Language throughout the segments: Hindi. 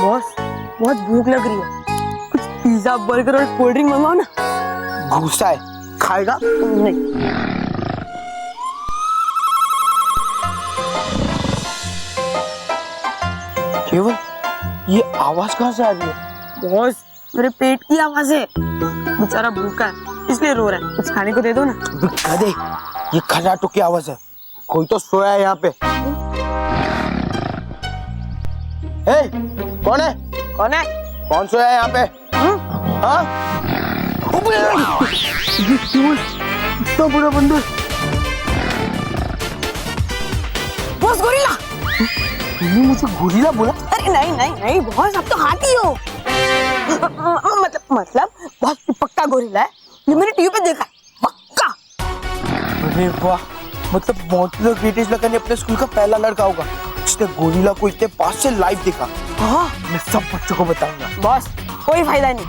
बॉस बहुत भूख लग रही है, कुछ पिज्जा बर्गर और कोल्ड ड्रिंक मंगाओ ना। गुस्सा है, खाएगा? नहीं। केवल ये आवाज कहाँ से आ रही है? बॉस मेरे पेट की आवाज है, बेचारा भूखा है इसलिए रो रहा है, कुछ खाने को दे दो ना। गधे, ये खर्राटों की आवाज है, कोई तो सोया है यहाँ पे। कौन है? कौन है? कौन सोया है यहाँ पे? हाँ? इतना बड़ा बंदर। Boss gorilla. तूने मुझे गोरिल्ला बोला? अरे नहीं नहीं नहीं बॉस, अब तो हाथी हो। मतलब बहुत पक्का गोरिल्ला है, ये मैंने टीवी पे देखा है, पक्का। अरे वाह, मतलब मोंटू द ग्रेटेस्ट लगा ने अपने स्कूल का पहला लड़का होगा जिसने गोरिल्ला को इतने पास से लाइव देखा। हाँ मैं सब बच्चों को बताऊंगा। बॉस कोई फायदा नहीं,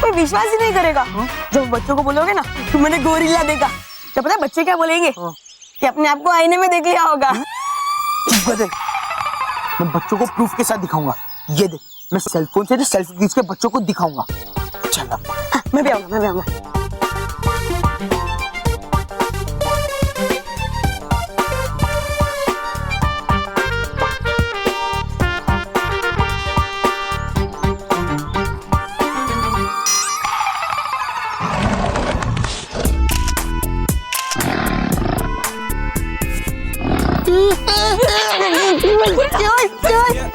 कोई विश्वास ही नहीं करेगा। जब बच्चों को बोलोगे ना कि मैंने गोरिल्ला देखा, तो पता है बच्चे क्या बोलेंगे? कि अपने आप को आईने में देख लिया होगा। चुप कर दे, मैं बच्चों को प्रूफ के साथ दिखाऊंगा। ये देख, मैं सेलफोन से सेल्फी खींच के बच्चों को दिखाऊंगा। चल मैं भी आऊंगा।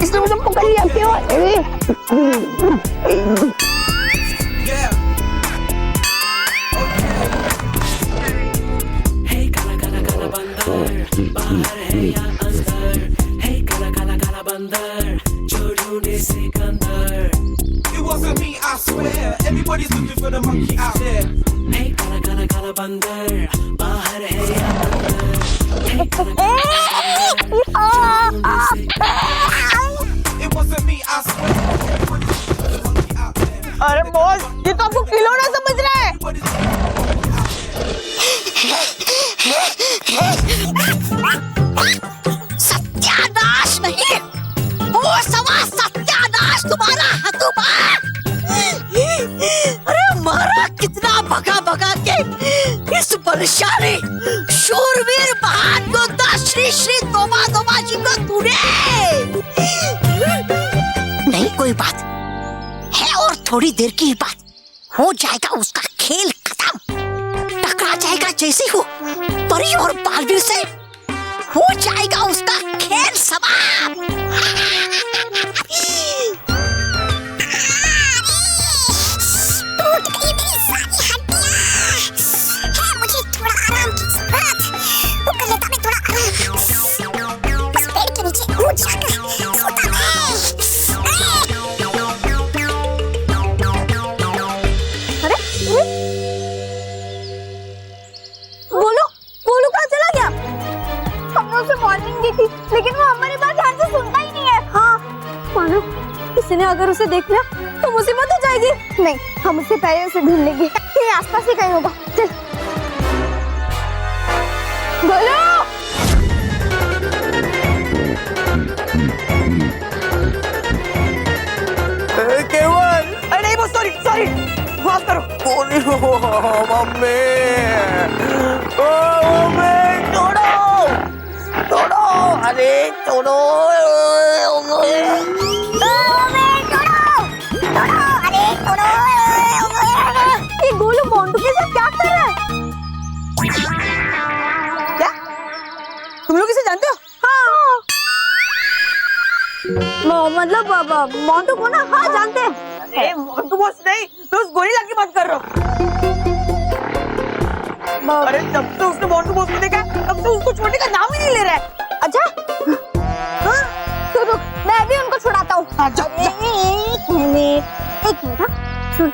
इसने मुझे पकड़ लिया। It wasn't me, I swear. Everybody's looking for the monkey out there. Hey, kala bandar, bahar hai ya andar. Hey, it wasn't me, I swear. Everybody's looking for the monkey out there. अरे बॉस, ये तो आपको खिलौना समझ रहा है। सत्यानाश नहीं, वो सवा सत्यानाश तुम्हारा हतुमा। अरे मारा कितना भगा के इस बलशाली शूरवीर महान योद्धा श्री श्री तोबा जी को तूने। नहीं कोई बात है, और थोड़ी देर की बात, हो जाएगा उसका खेल खत्म। टकरा जाएगा जैसे हो परी और बालवीर से, हो जाएगा उसका खेल समाप्त। मुझे थोड़ा आराम की जरूरत, वो कर लेता मैं थोड़ा आराम, इस पेड़ के नीचे कूद जाकर सोता मैं। अरे बोलो कहाँ चला गया? हमने उसे वार्निंग दी थी, लेकिन वो हमारी बात ध्यान से सुनता ही नहीं है। हाँ मानो किसी ने अगर उसे देख लिया तो मुसीबत हो जाएगी। नहीं, हम उससे पहले उसे ढूंढ लेंगे, ये आसपास ही कहीं होगा। चल बोलो। केवल, अरे नहीं बॉस, सॉरी माफ करो। मम्मी, छोड़ो, अरे छोड़ो। ये गोलू मोंटू के साथ क्या कर रहा है? क्या तुम लोग इसे जानते हो? हाँ मतलब मोंटू को ना? हाँ जानते हैं। अरे मोंटू बॉस नहीं, मैं उस गोरिल्ला की बात कर रहा हूँ। अरे जब से उसने मोंटू बॉस को देखा तब से उसको छोड़ने का नाम ही नहीं ले रहा है। अच्छा हाँ, तो रुक, मैं भी उनको छुड़ाता हूँ। एक मिनट सुन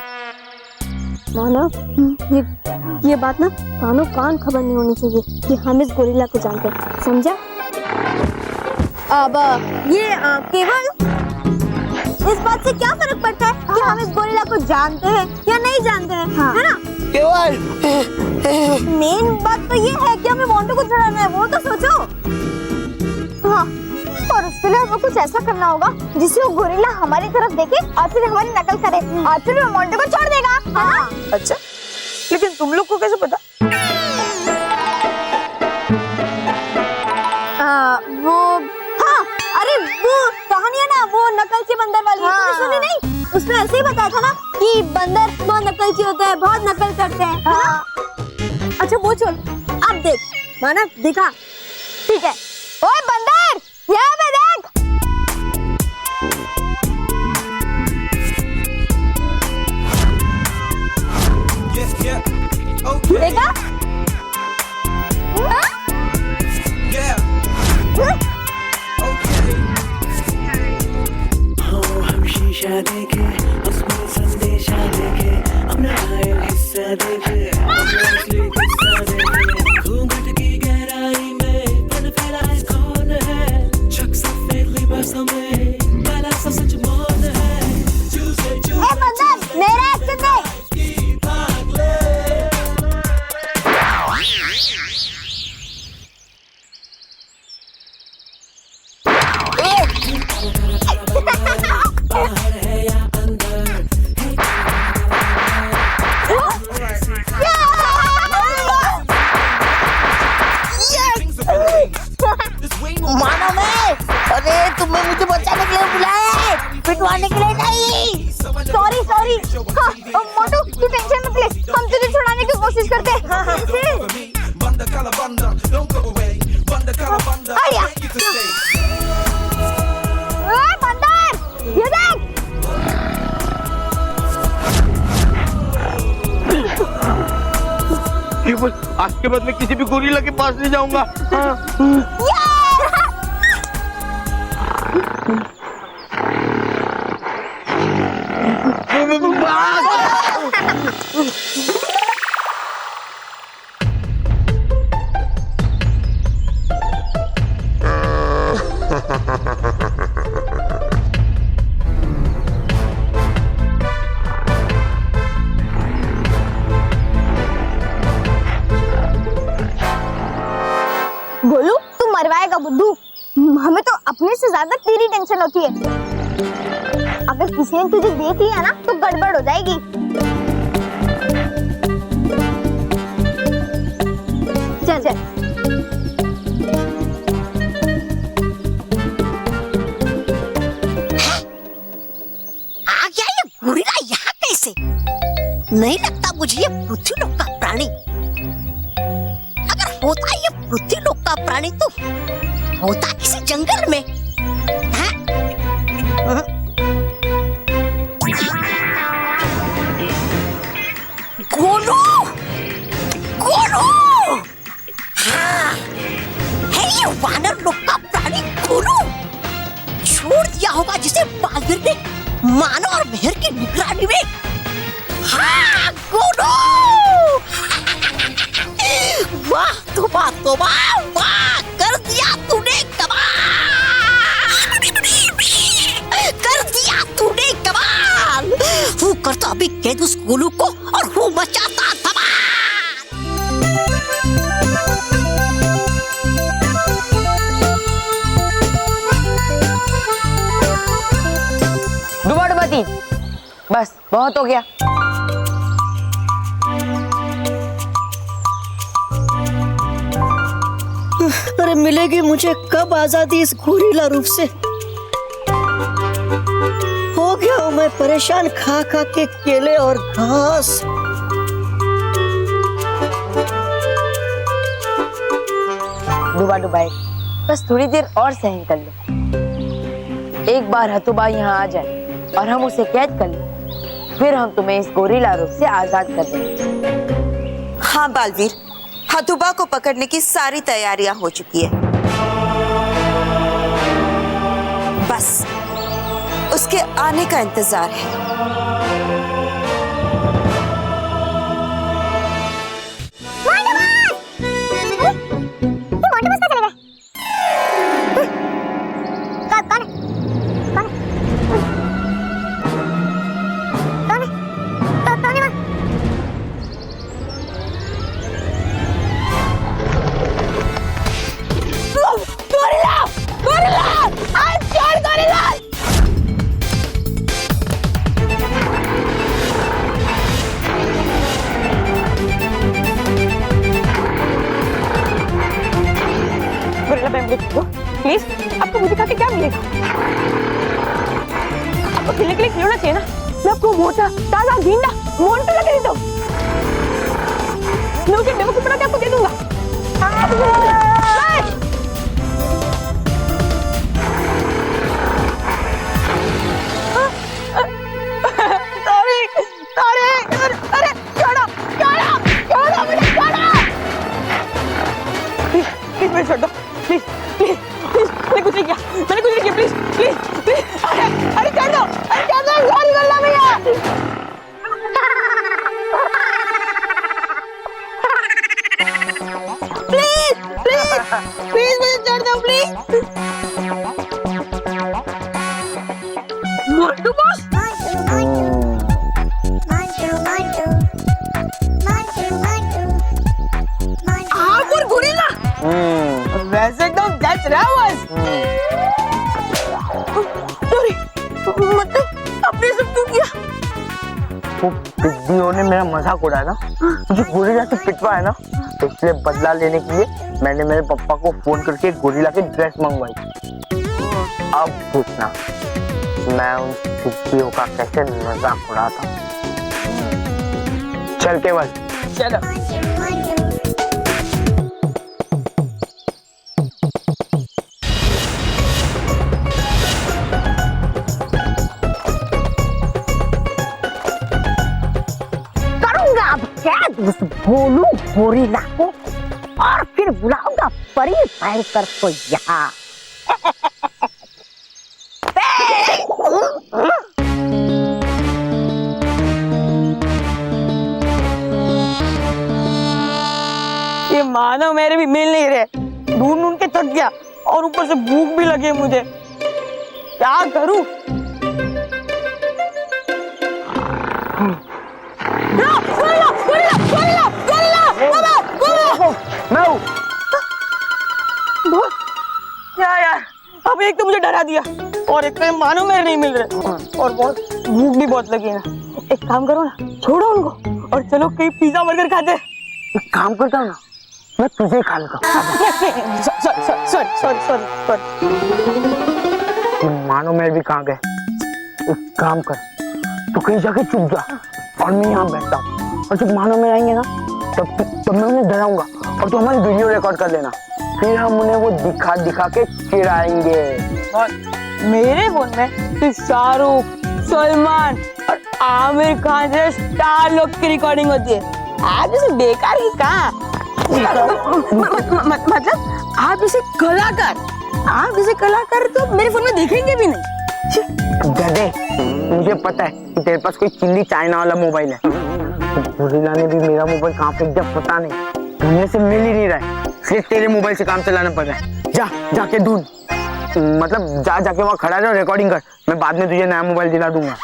मानव, ये बात ना कानों कान खबर नहीं होनी चाहिए कि हम इस गोरिल्ला को जानते हैं, समझा? अब ये केवल इस बात से क्या फर्क पड़ता है कि हम इस गोरिल्ला को जानते हैं या नहीं जानते हैं? हाँ। है ना? केवल मेन बात तो ये है कि हमें मोंटू को छुड़ाना है, वो तो सोचो। हाँ, और उसके लिए हमें कुछ ऐसा करना होगा जिससे वो गोरिल्ला हमारी तरफ देखे और फिर हमारी नकल करे और फिर वो मोंटू को छोड़ देगा, है ना? अच्छा, लेकिन तुम लोग को कैसे पता? वो हाँ, अरे वो कहानी है ना, वो नकलची बंदर वाली, तुमने सुनी नहीं? उसमें ऐसे ही बताया था ना कि बंदर बहुत नकलची होता है, बहुत नकल करते हैं, है ना? अच्छा वो छोड़, अब देख मानव दिखा, ठीक है? ओए बंदर, यहाँ पे देख। Yeah, okay. देखा? हाँ? Yeah, okay. हम शीशा देखे उसमें संदेशा देखे अपना घायल हिस्सा देखे असली किस्सा देखे घूंघट की गहराई में पन फैलाए कौन है शक सफेद लिबासों में काला सा सच मौन है चूसे ए बंदर, मेरा एक्शन देख। मानो मैं, अरे तुम्हें मुझे बचाने के लिए बुलाया है, पिटवाने के लिए नहीं। Sorry sorry. हाँ, मोटू तू टेंशन मत ले, हम तुझे छुड़ाने की कोशिश करते हैं। Banda calabanda, don't go away. Banda calabanda, I Aya. want you to stay. ओए बंदर, ये देख। केवल आज के बाद मैं किसी भी गोरिल्ला के पास नहीं जाऊंगा। गोलू तू मरवाएगा बुद्धू, हमें तो अपने से ज्यादा तेरी टेंशन होती है। अगर किसी ने तुझे देख लिया ना तो गड़बड़ हो जाएगी। चल चल। आ गया ये गोरिल्ला यहाँ कैसे? नहीं लगता मुझे ये पृथ्वीलोक का प्राणी। अगर होता ये पृथ्वीलोक का प्राणी तो होता किसी जंगल में। हाँ? गोलू, गोलू, हाँ, है ये वानर लोक का प्राणी गोलू। छोड़ दिया होगा जिसे बालवीर ने मानो और मेहर की निगरानी में। हाँ गोलू, वाह तोबा तोबा, वाह कर दिया तूने कमाल, कर दिया तूने कमाल। वो करता अभी कैद उस गोलू को और वो मचाता धमाल। डुबा डुबा तीन, बस बहुत हो गया। अरे मिलेगी मुझे कब आजादी इस गोरिल्ला रूप से? हो गया हूँ मैं परेशान खा खा के केले और घास। डुबा डुबाए, बस थोड़ी देर और सहन कर लो। एक बार हथुबा यहाँ आ जाए और हम उसे कैद कर लें, फिर हम तुम्हें इस गोरिल्ला रूप से आजाद कर देंगे। हाँ बालवीर, हथुबा को पकड़ने की सारी तैयारियां हो चुकी है, बस उसके आने का इंतजार है। गोरिल्ला! गोरिल्ला! होना चाहिए ना, मैं आपको मोटा ताजा गिंडा मोंटू लगा देता हूँ। मैं उसे बेवकूफ बना के आपको दे दूंगा। प्लीज छोड़ दो, प्लीज प्लीज प्लीज, मैंने कुछ नहीं किया, मैंने कुछ नहीं किया, प्लीज प्लीज प्लीज, अरे अरे छोड़ दो, सॉरी गल्ला भैया। प्लीज प्लीज प्लीज मुझे छोड़ दो प्लीज। मोटू बॉस, आप और गोरिल्ला वैसे एकदम दैट्स रावस। सॉरी, मतलब आपने सब क्यों किया? वो पिद्दियों ने मेरा मजाक उड़ाया ना, मुझे गोरिल्ला से पिटवाया ना, तो इसलिए बदला लेने के लिए मैंने मेरे पापा को फोन करके गोरिल्ला की ड्रेस मंगवाई। अब पूछना मैं उन पिद्दियों का कैसे मजाक उड़ाता। चल केवल चलो। उस बोलू गोरिल्ला को और फिर बुलाऊंगा परी भयंकर को यहाँ। ये मानो मेरे भी मिल नहीं रहे, ढूंढ ढूंढ के थक गया और ऊपर से भूख भी लगी है मुझे, क्या करूं? क्या यार, अब एक तो मुझे डरा दिया और एक तो मानो मेरे नहीं मिल रहे और बहुत भूख भी बहुत लगी है ना। एक काम करो ना, छोड़ो उनको और चलो कहीं पिज्जा बर्गर खाते। एक काम करता हूँ ना, मैं तुझे खा लेता हूँ। सॉरी। मानो मैं भी कहाँ गए। एक काम कर, तू कहीं जाके चुप जा और मैं यहाँ बैठता हूँ, और जब मानो में आएंगे ना तब मैं उन्हें डराऊंगा और तू हमारी वीडियो रिकॉर्ड कर लेना, फिर हम उन्हें वो दिखा दिखा के चिढ़ाएंगे। और मेरे फोन में सिर्फ शाहरुख, सलमान और आमिर खान जैसे स्टार लोग की रिकॉर्डिंग होती है। आप जैसे बेकार ही कहाँ? मतलब आप जैसे कलाकार तो मेरे फोन में दिखेंगे भी नहीं। गधे, मुझे पता है कि तेरे पास कोई चिल्ली चाइना वाला मोबाइल है। गोरिल्ला ने भी मेरा मोबाइल कहाँ फेंक दिया पता नहीं, ढूंढने से मिल ही नहीं रहा है, सिर्फ तेरे मोबाइल से काम चलाना पड़ रहा है। जाके ढूंढ, मतलब जाके वहाँ खड़ा रहो, रिकॉर्डिंग कर, मैं बाद में तुझे नया मोबाइल दिला दूंगा।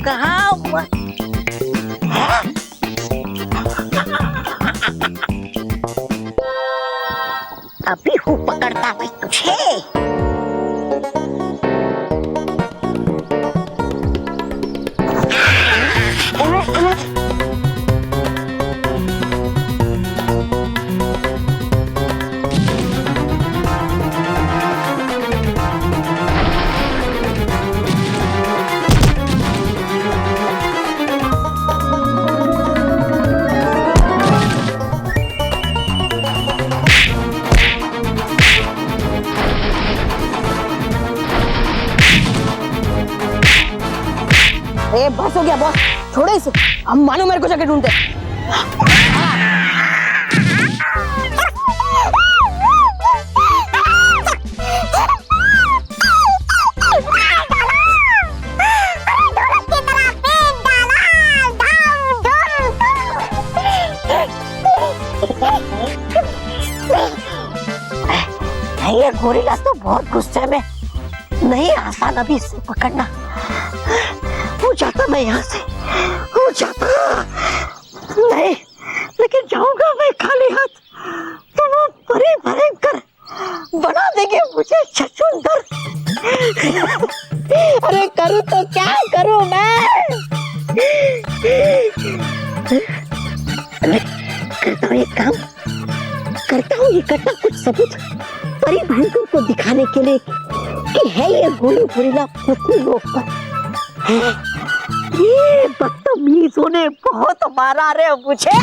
कहाँ हुआ? अभी हूँ पकड़ता मैं तुझे। बस हो गया बॉस, छोड़ो इसे, हम मानो मेरे को जाके ढूंढते। ये गोरिल्ला तो बहुत गुस्से में, नहीं आसान अभी इससे पकड़ना। हो जाता मैं यहाँ से, हो जाता नहीं, लेकिन जाऊंगा मैं खाली हाथ तो वो परी भयंकर बना देंगे मुझे छछूंदर। अरे करूँ तो क्या करूँ मैं? करता हूँ एक काम, करता हूँ इकट्ठा कुछ सबूत परी भयंकर को दिखाने के लिए कि है ये गोलू गोरिल्ला पृथ्वी लोक पर है। ये बदतमीजों ने बहुत मारा रे मुझे।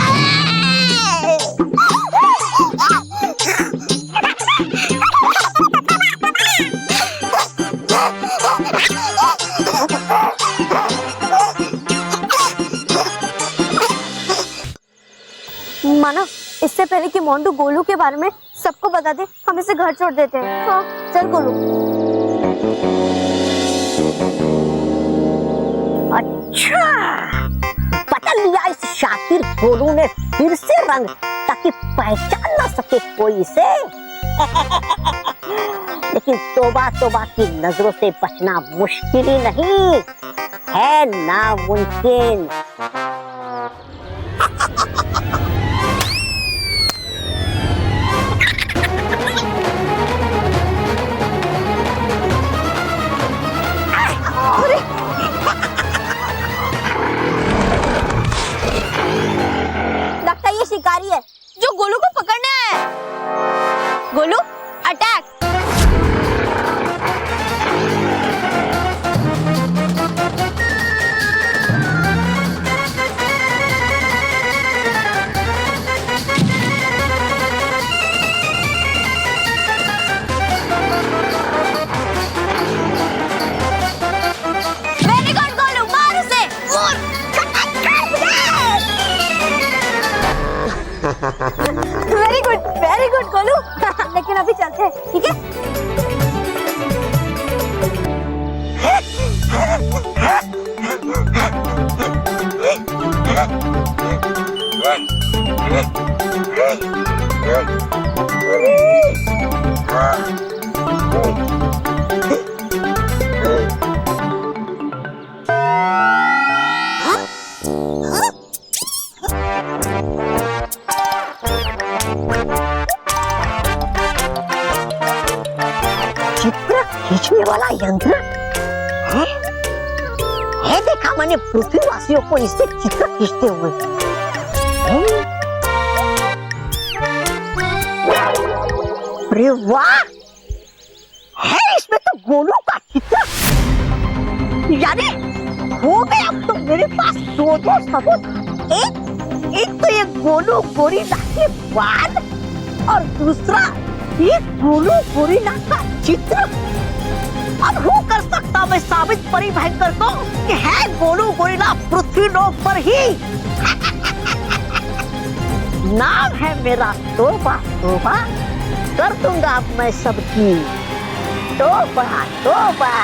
मानव, इससे पहले कि मोंटू गोलू के बारे में सबको बता दे, हम इसे घर छोड़ देते हैं। हाँ, चल गोलू। अच्छा, बदल लिया इस शातिर गोलू ने फिर से रंग, ताकि पहचान ना सके कोई इसे। लेकिन तौबा तौबा की नजरों से बचना मुश्किल ही नहीं है, नामुमकिन। लगता है ये शिकारी है जो गोलू को पकड़ने आया है। Golu, attack! Very good Golu, मार उसे। Very good Golu. लेकिन अभी चलते हैं, ठीक है? चित्र खींचने वाला यंत्र है? है देखा मैंने पृथ्वीवासियों को इससे चित्र खींचते हुए। अरे वाह, है इसमें तो गोलू का चित्र। यानी हो गए अब तो मेरे पास दो सबूत। एक तो ये गोलू गोरिल्ला के बाल और दूसरा ये गोलू गोरिल्ला का चित्र। अब हो कर सकता मैं साबित परी भयंकर को कि है गोलू गोरिल्ला पृथ्वी लोक पर ही। नाम है मेरा तोबा तोबा, कर दूंगा अब मैं सबकी तोबा तोबा।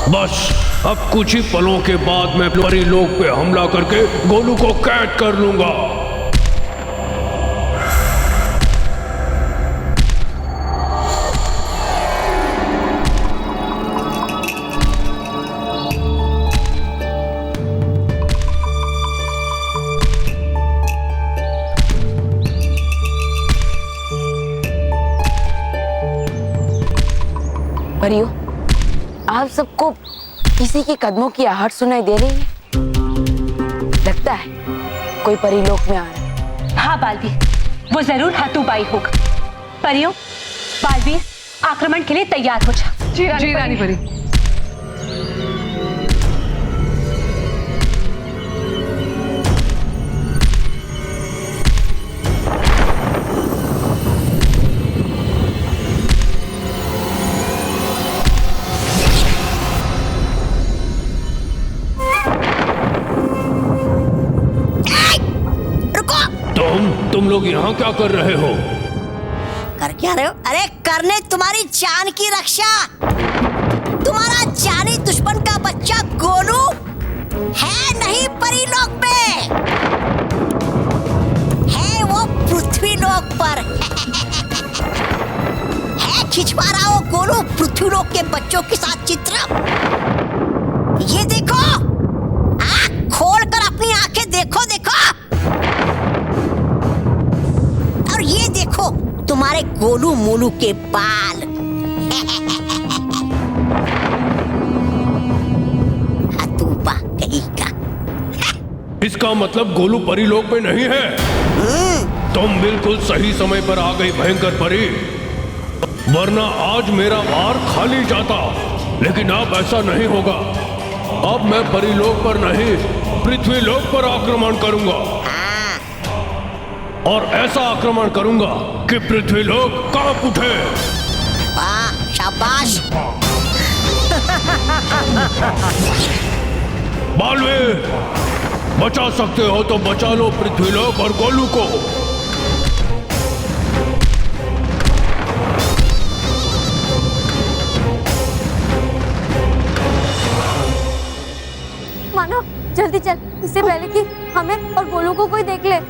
बस अब कुछ ही पलों के बाद मैं परी लोक पे हमला करके गोलू को कैद कर लूंगा। परियों, आप सबको किसी के कदमों की आहट सुनाई दे रही है? लगता है कोई परीलोक में आ रहा है। हाँ बालवीर, वो जरूर हाथूबाई होगा। परियों, बालवीर आक्रमण के लिए तैयार हो जा। जी रानी परी। तुम लोग यहाँ क्या कर रहे हो? कर क्या रहे हो? अरे करने तुम्हारी जान की रक्षा। तुम्हारा जानी दुश्मन का बच्चा गोलू है नहीं परीलोक में, है वो पृथ्वी लोक पर। है खिंचवा रहा हो गोलू पृथ्वी लोक के बच्चों के साथ चित्र। ये देखो, आँख खोल कर अपनी आंखें देखो देखो। गोलू मोलू के बाल। हतूबा कहीं का। इसका मतलब गोलू परी लोक में नहीं है। तुम बिल्कुल सही समय पर आ गई भयंकर परी, वरना आज मेरा भार खाली जाता। लेकिन अब ऐसा नहीं होगा। अब मैं परीलोक पर नहीं, पृथ्वी लोक पर आक्रमण करूंगा। और ऐसा आक्रमण करूंगा कि पृथ्वी लोक कांप उठे। वाह, शाबाश। बालवीर, बचा सकते हो तो बचा लो पृथ्वी लोक और गोलू को। मानो जल्दी चल, इससे पहले कि हमें और गोलू को कोई देख ले।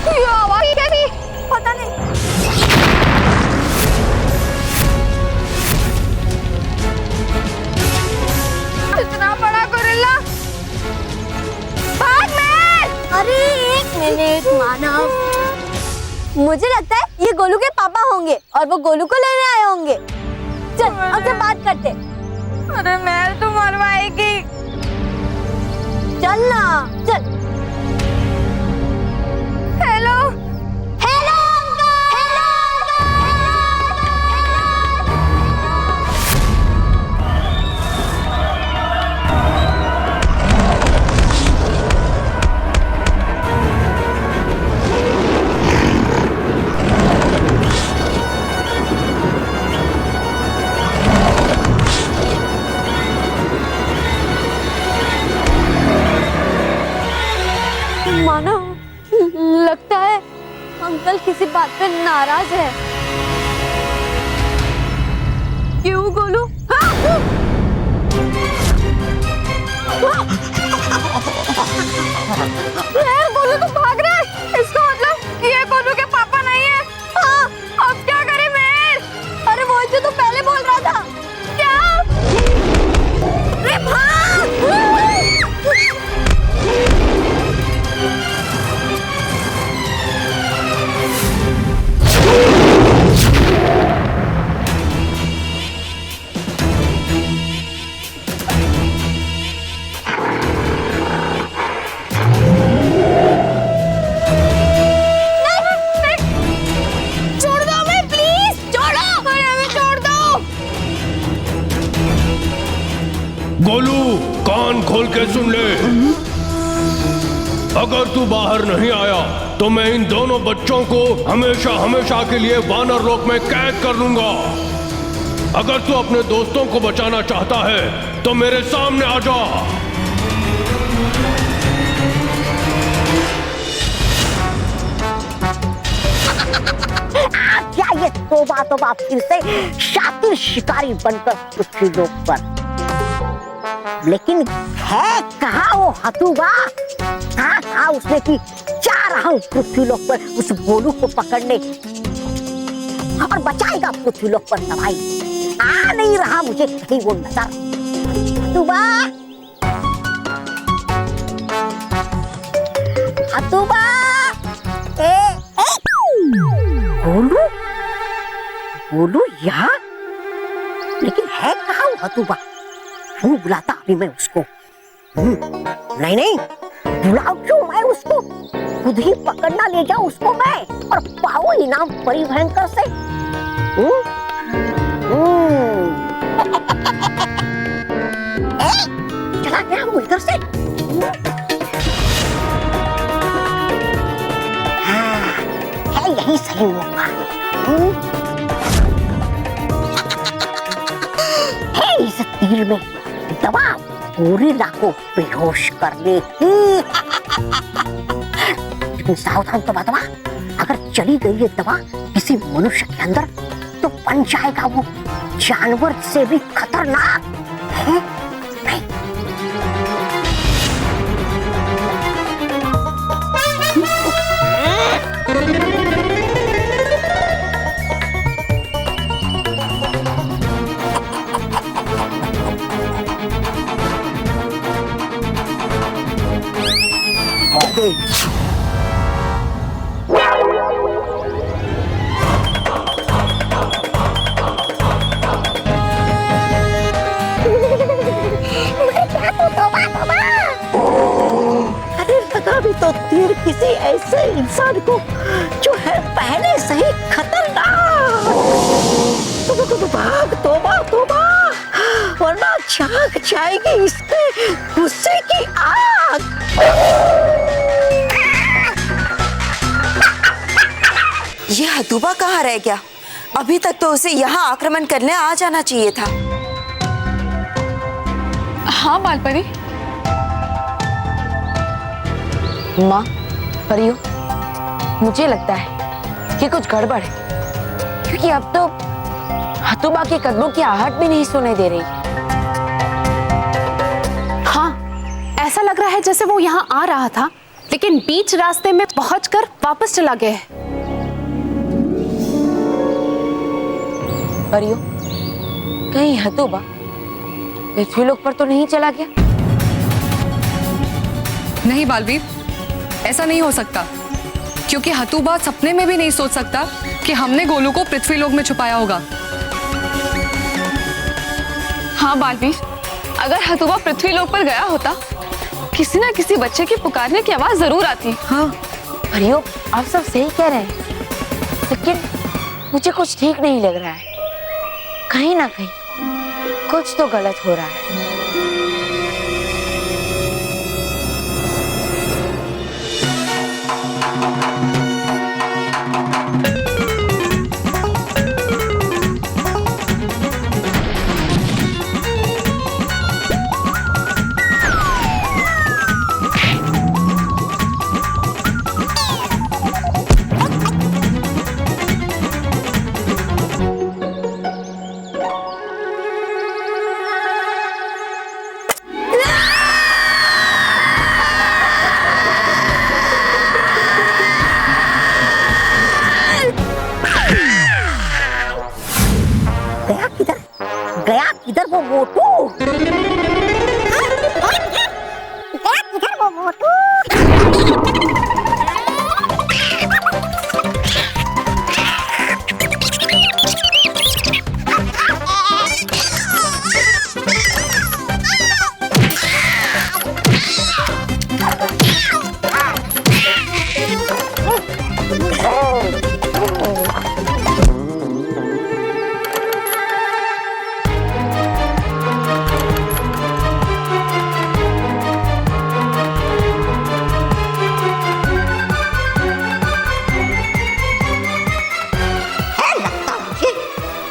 ये आवाज क्या थी? पता नहीं। इतना बड़ा गोरिल्ला, भाग में! अरे एक मिनट मानव, मुझे लगता है ये गोलू के पापा होंगे और वो गोलू को लेने आए होंगे। चल हमसे बात करते। अरे मैं तो मरवाएगी। चल ना, चल। Hello hello hello. मानो लगता है अंकल किसी बात पे नाराज है। क्यों गोलू? गोलू तो भाग रहा है। इसका मतलब ये गोलू के पापा नहीं है। हाँ, अब क्या करें मैं? अरे वो जो तू पहले बोल रहा था। क्या? अरे भाग! गोलू, कान खोल के सुन ले। अगर तू बाहर नहीं आया तो मैं इन दोनों बच्चों को हमेशा हमेशा के लिए वानर लोक में कैद कर लूंगा। अगर तू अपने दोस्तों को बचाना चाहता है तो मेरे सामने आ जा। क्या ये तोबा फिर से शातिर शिकारी बनकर पृथ्वी लोक पर। लेकिन है कहाँ वो हतूबा? कहाँ था उसने कि जा रहा हूँ पृथ्वी लोक पर उस गोलू को पकड़ने और बचाएगा पृथ्वी लोक पर तबाही। आ नहीं रहा मुझे कहीं वो नजर। हतूबा, हतूबा, गोलू, गोलू यहाँ? लेकिन है कहाँ वो हतूबा? क्यों बुलाता अभी मैं उसको? नहीं नहीं, बुलाओ क्यों मैं उसको? खुद ही पकड़ना ले जाऊं उसको मैं और पाओ इनाम परी भयंकर से। चला गया वो इधर से। हाँ, है यही सही मौका। है इस तीर में दवा गोरिल्ला को बेहोश कर ले। लेकिन सावधान तो दवा, अगर चली गई ये दवा किसी मनुष्य के अंदर तो बन जाएगा वो जानवर से भी खतरनाक है। नहीं। अभी तो तीर किसी ऐसे इंसान को जो है पहले से ही खतरनाक। तो भाग, तौबा तौबा, वरना झाग जाएगी इसके गुस्से की आग। ये हतुबा कहाँ रह गया? अभी तक तो उसे यहाँ आक्रमण करने आ जाना चाहिए था। हाँ बालपरी। माँ, परियो, मुझे लगता है कि कुछ गड़बड़ है, क्योंकि अब तो हतुबा के कदमों की आहट भी नहीं सुनाई दे रही। हाँ, ऐसा लग रहा है जैसे वो यहाँ आ रहा था, लेकिन बीच रास्ते में पहुंचकर वापस चला गया है। परियो, कहीं हतुबा पृथ्वीलोक पर तो नहीं चला गया? नहीं बालवीर, ऐसा नहीं हो सकता, क्योंकि हतुबा सपने में भी नहीं सोच सकता कि हमने गोलू को पृथ्वीलोक में छुपाया होगा। हाँ बालवीर, अगर हतुबा पृथ्वीलोक पर गया होता, किसी ना किसी बच्चे की पुकारने की आवाज जरूर आती। हाँ परियो, आप सब सही कह रहे हैं, लेकिन मुझे कुछ ठीक नहीं लग रहा है। कहीं ना कहीं कुछ तो गलत हो रहा है। गया किधर वो मोटू? गया किधर वो मोटू?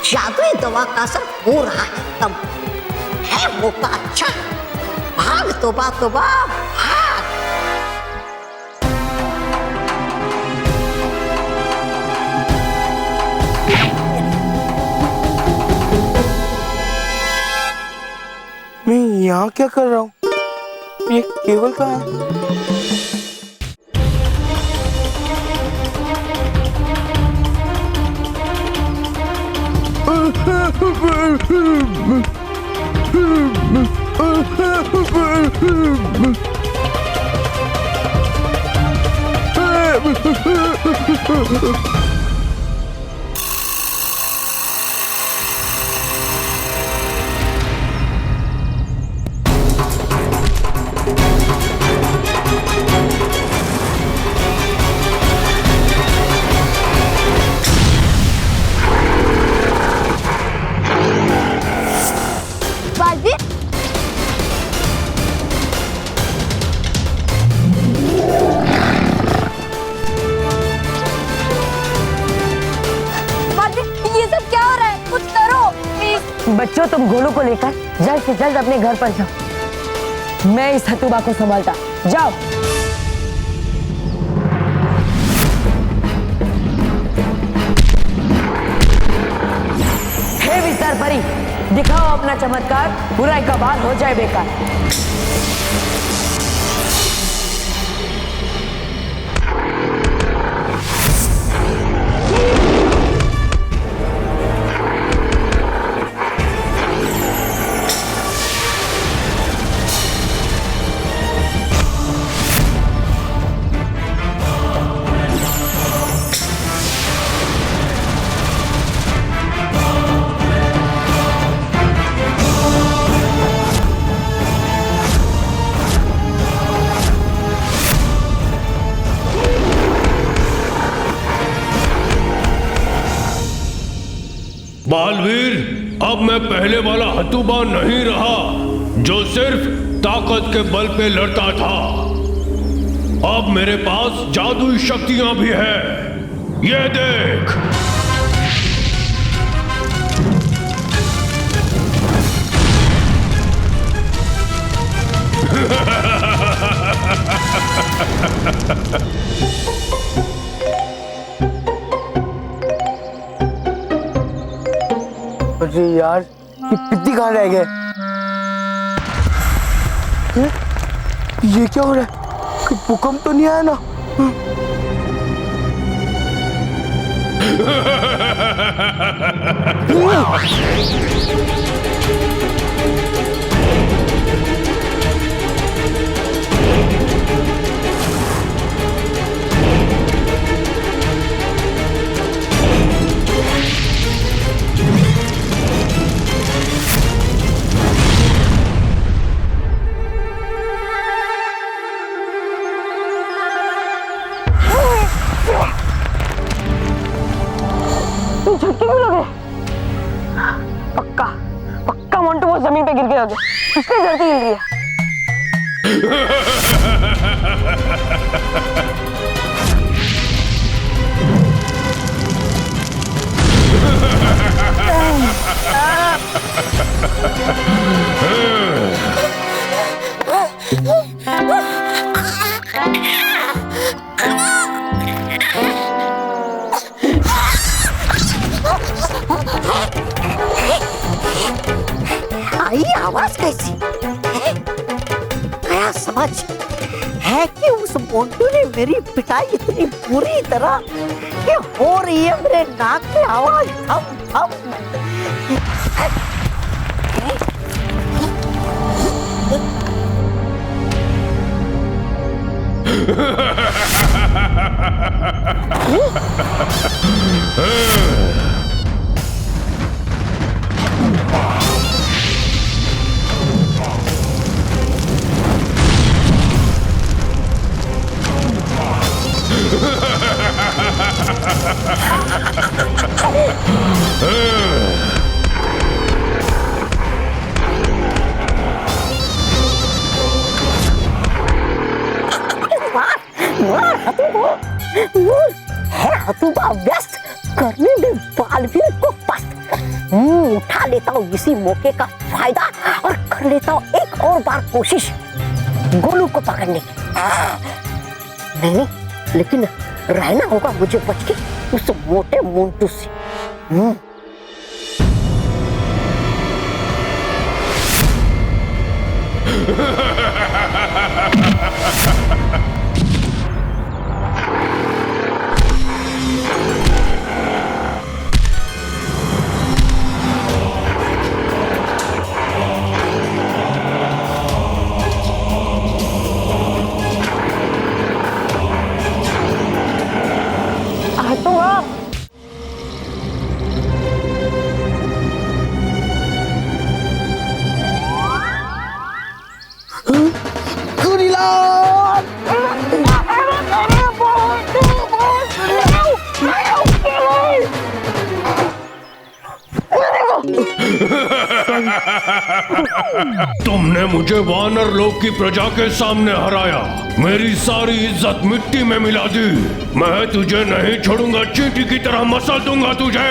जादुई दवा का असर हो रहा है, तब है मौका अच्छा। भाग तौबा तौबा, भाग। मैं यहाँ क्या कर रहा हूँ? ये केवल कहाँ है? बच्चों, तुम गोलू को लेकर जल्द से जल्द अपने घर पर जाओ। मैं इस हतुबा को संभालता। जाओ। हे विस्तार परी, दिखाओ अपना चमत्कार, बुराई का बाल हो जाए बेकार। अब मैं पहले वाला हतुबा नहीं रहा जो सिर्फ ताकत के बल पे लड़ता था। अब मेरे पास जादुई शक्तियां भी है। ये देख। अरे यार, ये पिद्दी कहाँ रह गए? ये क्या हो रहा है? कोई भूकंप तो नहीं आया ना? झटके क्यों लगे? पक्का पक्का मोंटू वो जमीन पे गिर गया होगा, इसलिए धरती हिल रही है। आई आवाज कैसी है? क्या समझ है कि उस मोंटू ने मेरी पिटाई इतनी बुरी तरह कि हो रही है मेरे नाक की आवाज थम थम। हतुबा व्यस्त करने में बालवीर को पस्त। उठा लेता हूँ इसी मौके का फायदा और कर लेता हूँ एक और बार कोशिश गोलू को पकड़ने की। नहीं, लेकिन रहना होगा मुझे बच के उस मोटे मोंटू से। तुमने मुझे वानर लोक की प्रजा के सामने हराया, मेरी सारी इज्जत मिट्टी में मिला दी। मैं तुझे नहीं छोड़ूंगा, चींटी की तरह मसल दूंगा तुझे।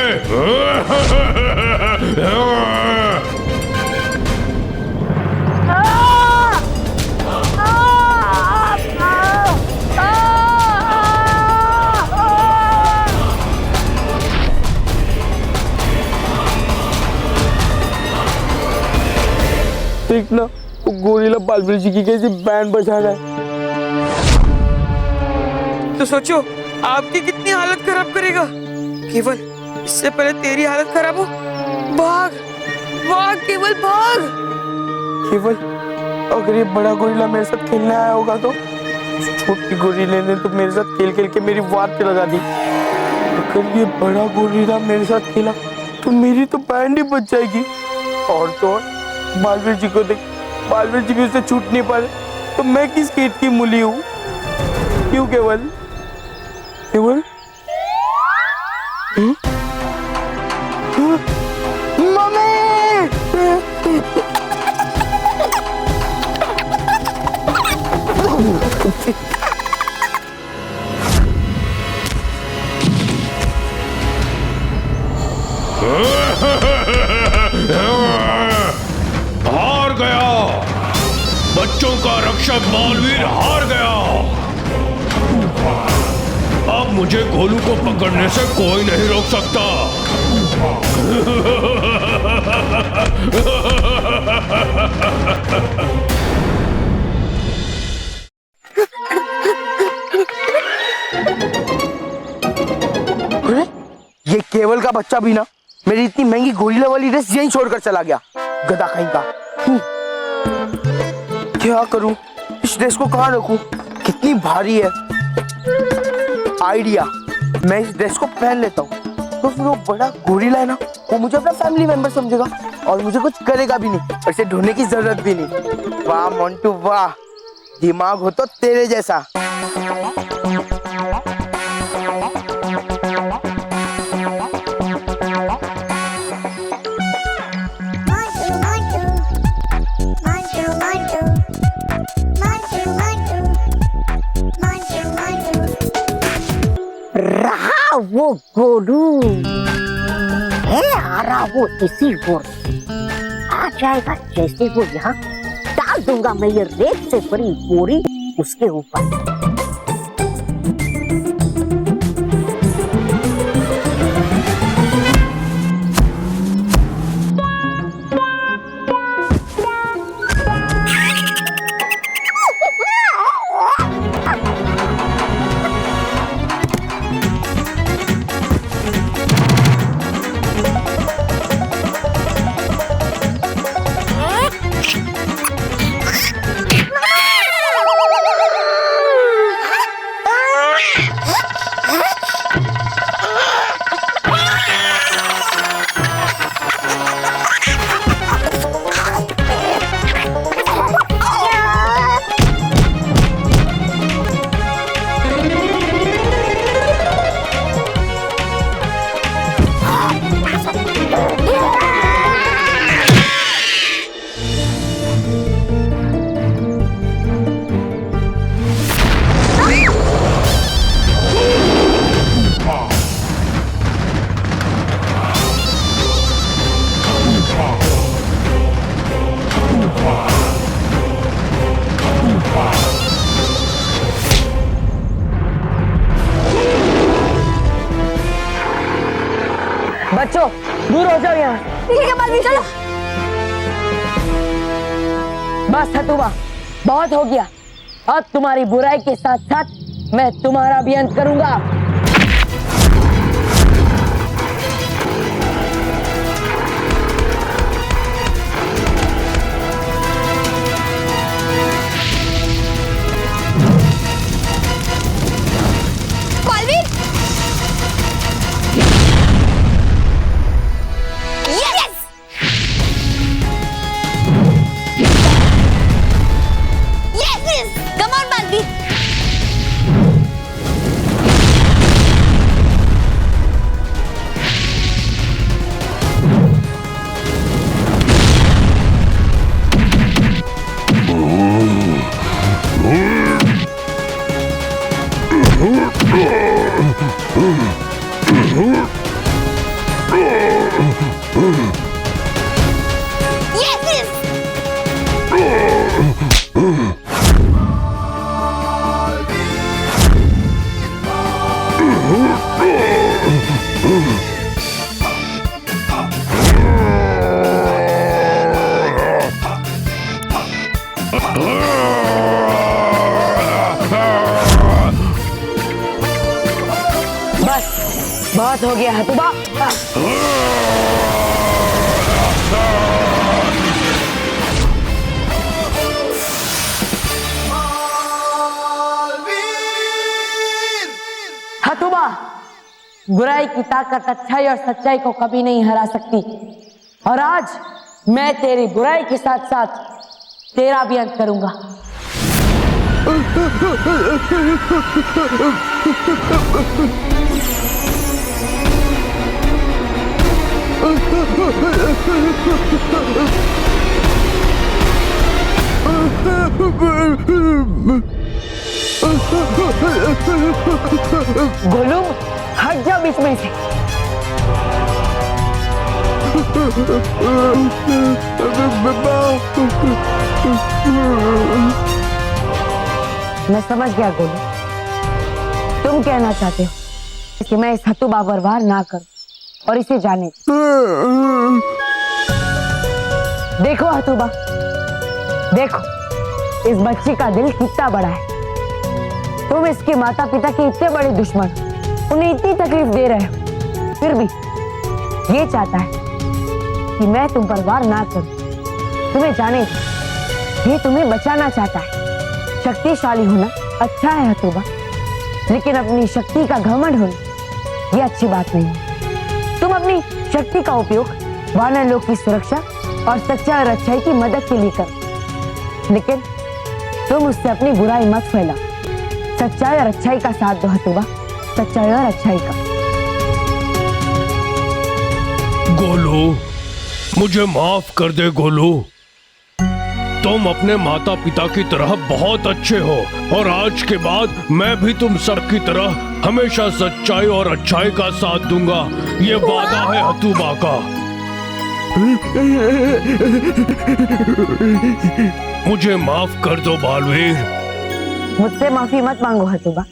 देख ना, वो गोरिल्ला बालवीर जी की कैसी बैंड बजा रहा है। तो सोचो आपकी कितनी हालत खराब करेगा। केवल इससे पहले तेरी हालत खराब हो, भाग भाग केवल भाग। केवल अगर ये बड़ा गोरिल्ला मेरे साथ खेलने आया होगा तो छोटी गोरिल्ले ने तो मेरे साथ खेल खेल के मेरी वार पे लगा दी। अगर ये बड़ा गोरिल्ला मेरे साथ खेला तो मेरी तो बैंड ही बच जाएगी। और तो और बालवीर जी को देख, बालवीर जी भी उससे छूट नहीं पा रहे, तो मैं किस कीट की मूली हूँ? क्यों केवल? केवल मम्मी नाटक बालवीर हार गया। अब मुझे गोलू को पकड़ने से कोई नहीं रोक सकता। ये केवल का बच्चा भी ना मेरी इतनी महंगी गोरिल्ला वाली ड्रेस यहीं छोड़कर चला गया, गधा कहीं का। क्या करूं, इस ड्रेस को कहाँ रखूं, कितनी भारी है। आइडिया, मैं इस ड्रेस को पहन लेता हूँ तो फिर वो बड़ा गोरिल्ला है ना, वो मुझे अपना फैमिली मेंबर समझेगा और मुझे कुछ करेगा भी नहीं और इसे ढूंढने की जरूरत भी नहीं। वाह मोंटू वाह, दिमाग हो तो तेरे जैसा। रहा वो गोलू है, आ रहा वो इसी ओर आ जाएगा। जैसे वो यहाँ डाल दूंगा मैं ये रेत से भरी बोरी उसके ऊपर। बच्चों दूर हो जाओ यहाँ। ठीक है बालवीर, चलो। बस हतुबा, बहुत हो गया। अब तुम्हारी बुराई के साथ साथ मैं तुम्हारा भी अंत करूंगा। बहुत हो गया हतुबा। हतुबा, बुराई की ताकत अच्छाई और सच्चाई को कभी नहीं हरा सकती और आज मैं तेरी बुराई के साथ साथ तेरा भी अंत करूंगा। गोलू, हट जा बीच में से। मैं समझ गया गोलू, तुम कहना चाहते हो कि मैं इस हतुबा पर वार ना करूं और इसे जाने। देखो हतुबा, देखो इस बच्ची का दिल कितना बड़ा है। तुम इसके माता पिता के इतने बड़े दुश्मन, उन्हें इतनी तकलीफ दे रहे हो, फिर भी ये चाहता है कि मैं तुम पर वार ना करूं, तुम्हें जाने दो। ये तुम्हें बचाना चाहता है। शक्तिशाली होना अच्छा है हतुबा, लेकिन अपनी शक्ति का घमंड होना ये अच्छी बात नहीं है। तुम अपनी शक्ति का उपयोग वानर लोग की सुरक्षा और सच्चाई और अच्छाई की मदद के लिए करो, लेकिन तुम उससे अपनी बुराई मत फैलाओ। सच्चाई और अच्छाई का साथ दो हतुबा, सच्चाई और अच्छाई का। गोलू, मुझे माफ कर दे गोलू। तुम अपने माता पिता की तरह बहुत अच्छे हो और आज के बाद मैं भी तुम सब की तरह हमेशा सच्चाई और अच्छाई का साथ दूंगा। ये वादा है हतुबा का। मुझे माफ कर दो बालवीर। मुझसे माफी मत मांगो हतुबा,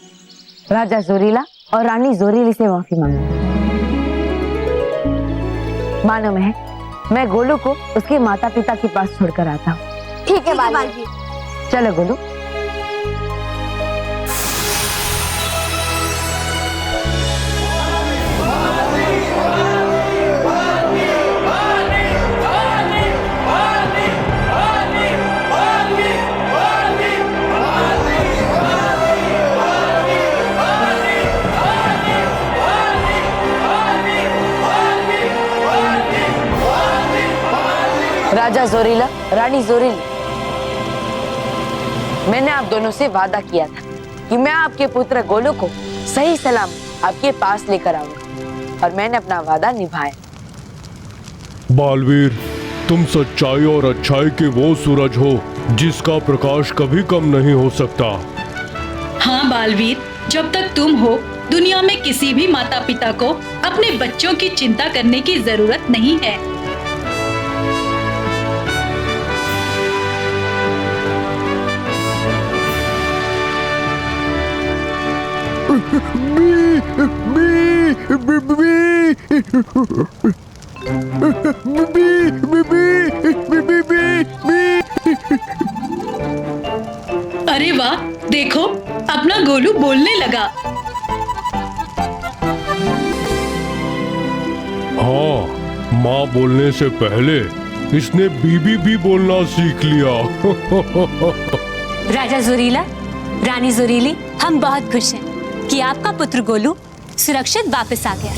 राजा जोरीला और रानी जोरीली से माफी मांगो। मानो मैं गोलू को उसके माता पिता के पास छोड़कर आता हूँ। ठीक है बालवीर। चलो गोलू। राजा जोरीला, रानी जोरीली, मैंने आप दोनों से वादा किया था कि मैं आपके पुत्र गोलू को सही सलाम आपके पास लेकर आऊंगा, और मैंने अपना वादा निभाया। बालवीर, तुम सच्चाई और अच्छाई के वो सूरज हो जिसका प्रकाश कभी कम नहीं हो सकता। हाँ बालवीर, जब तक तुम हो दुनिया में किसी भी माता पिता को अपने बच्चों की चिंता करने की जरूरत नहीं है। अरे वाह, देखो अपना गोलू बोलने लगा। हाँ, माँ बोलने से पहले इसने बीबी भी बोलना सीख लिया। राजा जोरीला, रानी जोरीली, हम बहुत खुश हैं कि आपका पुत्र गोलू सुरक्षित वापस आ गया।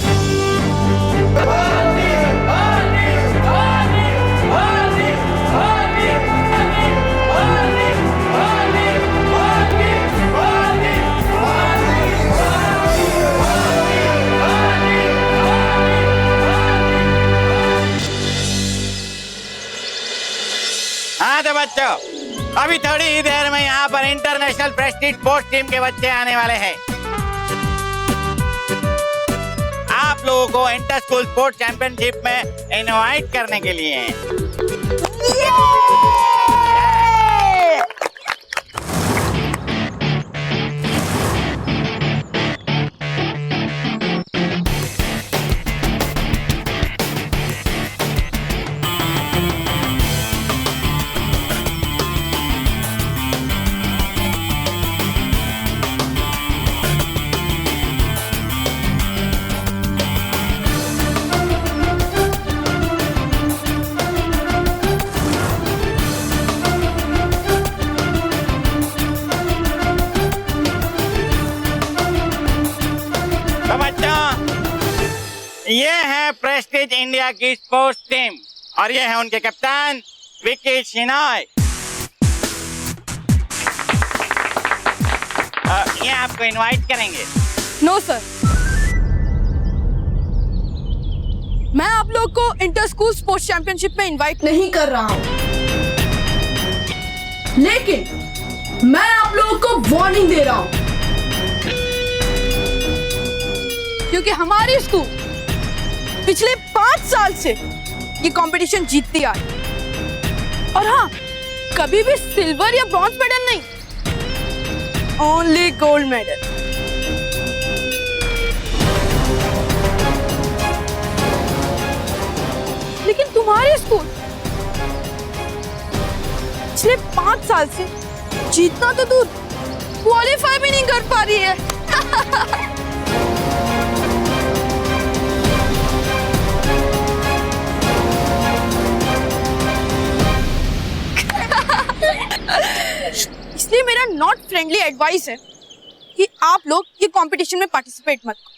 हाँ तो बच्चों, अभी थोड़ी ही देर में यहाँ पर इंटरनेशनल प्रेस्टीज स्पोर्ट्स टीम के बच्चे आने वाले हैं। आप लोगों को इंटर स्कूल स्पोर्ट्स चैंपियनशिप में इनवाइट करने के लिए हैं। ये है प्रेस्टीज इंडिया की स्पोर्ट्स टीम और ये है उनके कप्तान विकी शिनॉय। ये आपको इनवाइट करेंगे। नो सर, मैं आप लोग को इंटर स्कूल स्पोर्ट्स चैंपियनशिप में इनवाइट नहीं कर रहा हूं, लेकिन मैं आप लोगों को वार्निंग दे रहा हूं, क्योंकि हमारी स्कूल पिछले 5 साल से ये कंपटीशन जीतती आई, और हाँ, कभी भी सिल्वर या ब्रॉन्ज मेडल नहीं, only gold medal. लेकिन तुम्हारे स्कूल पिछले 5 साल से जीतना तो दूर क्वालिफाई भी नहीं कर पा रही है। इसलिए मेरा नॉट फ्रेंडली एडवाइस है कि आप लोग ये कंपटीशन में पार्टिसिपेट मत करो।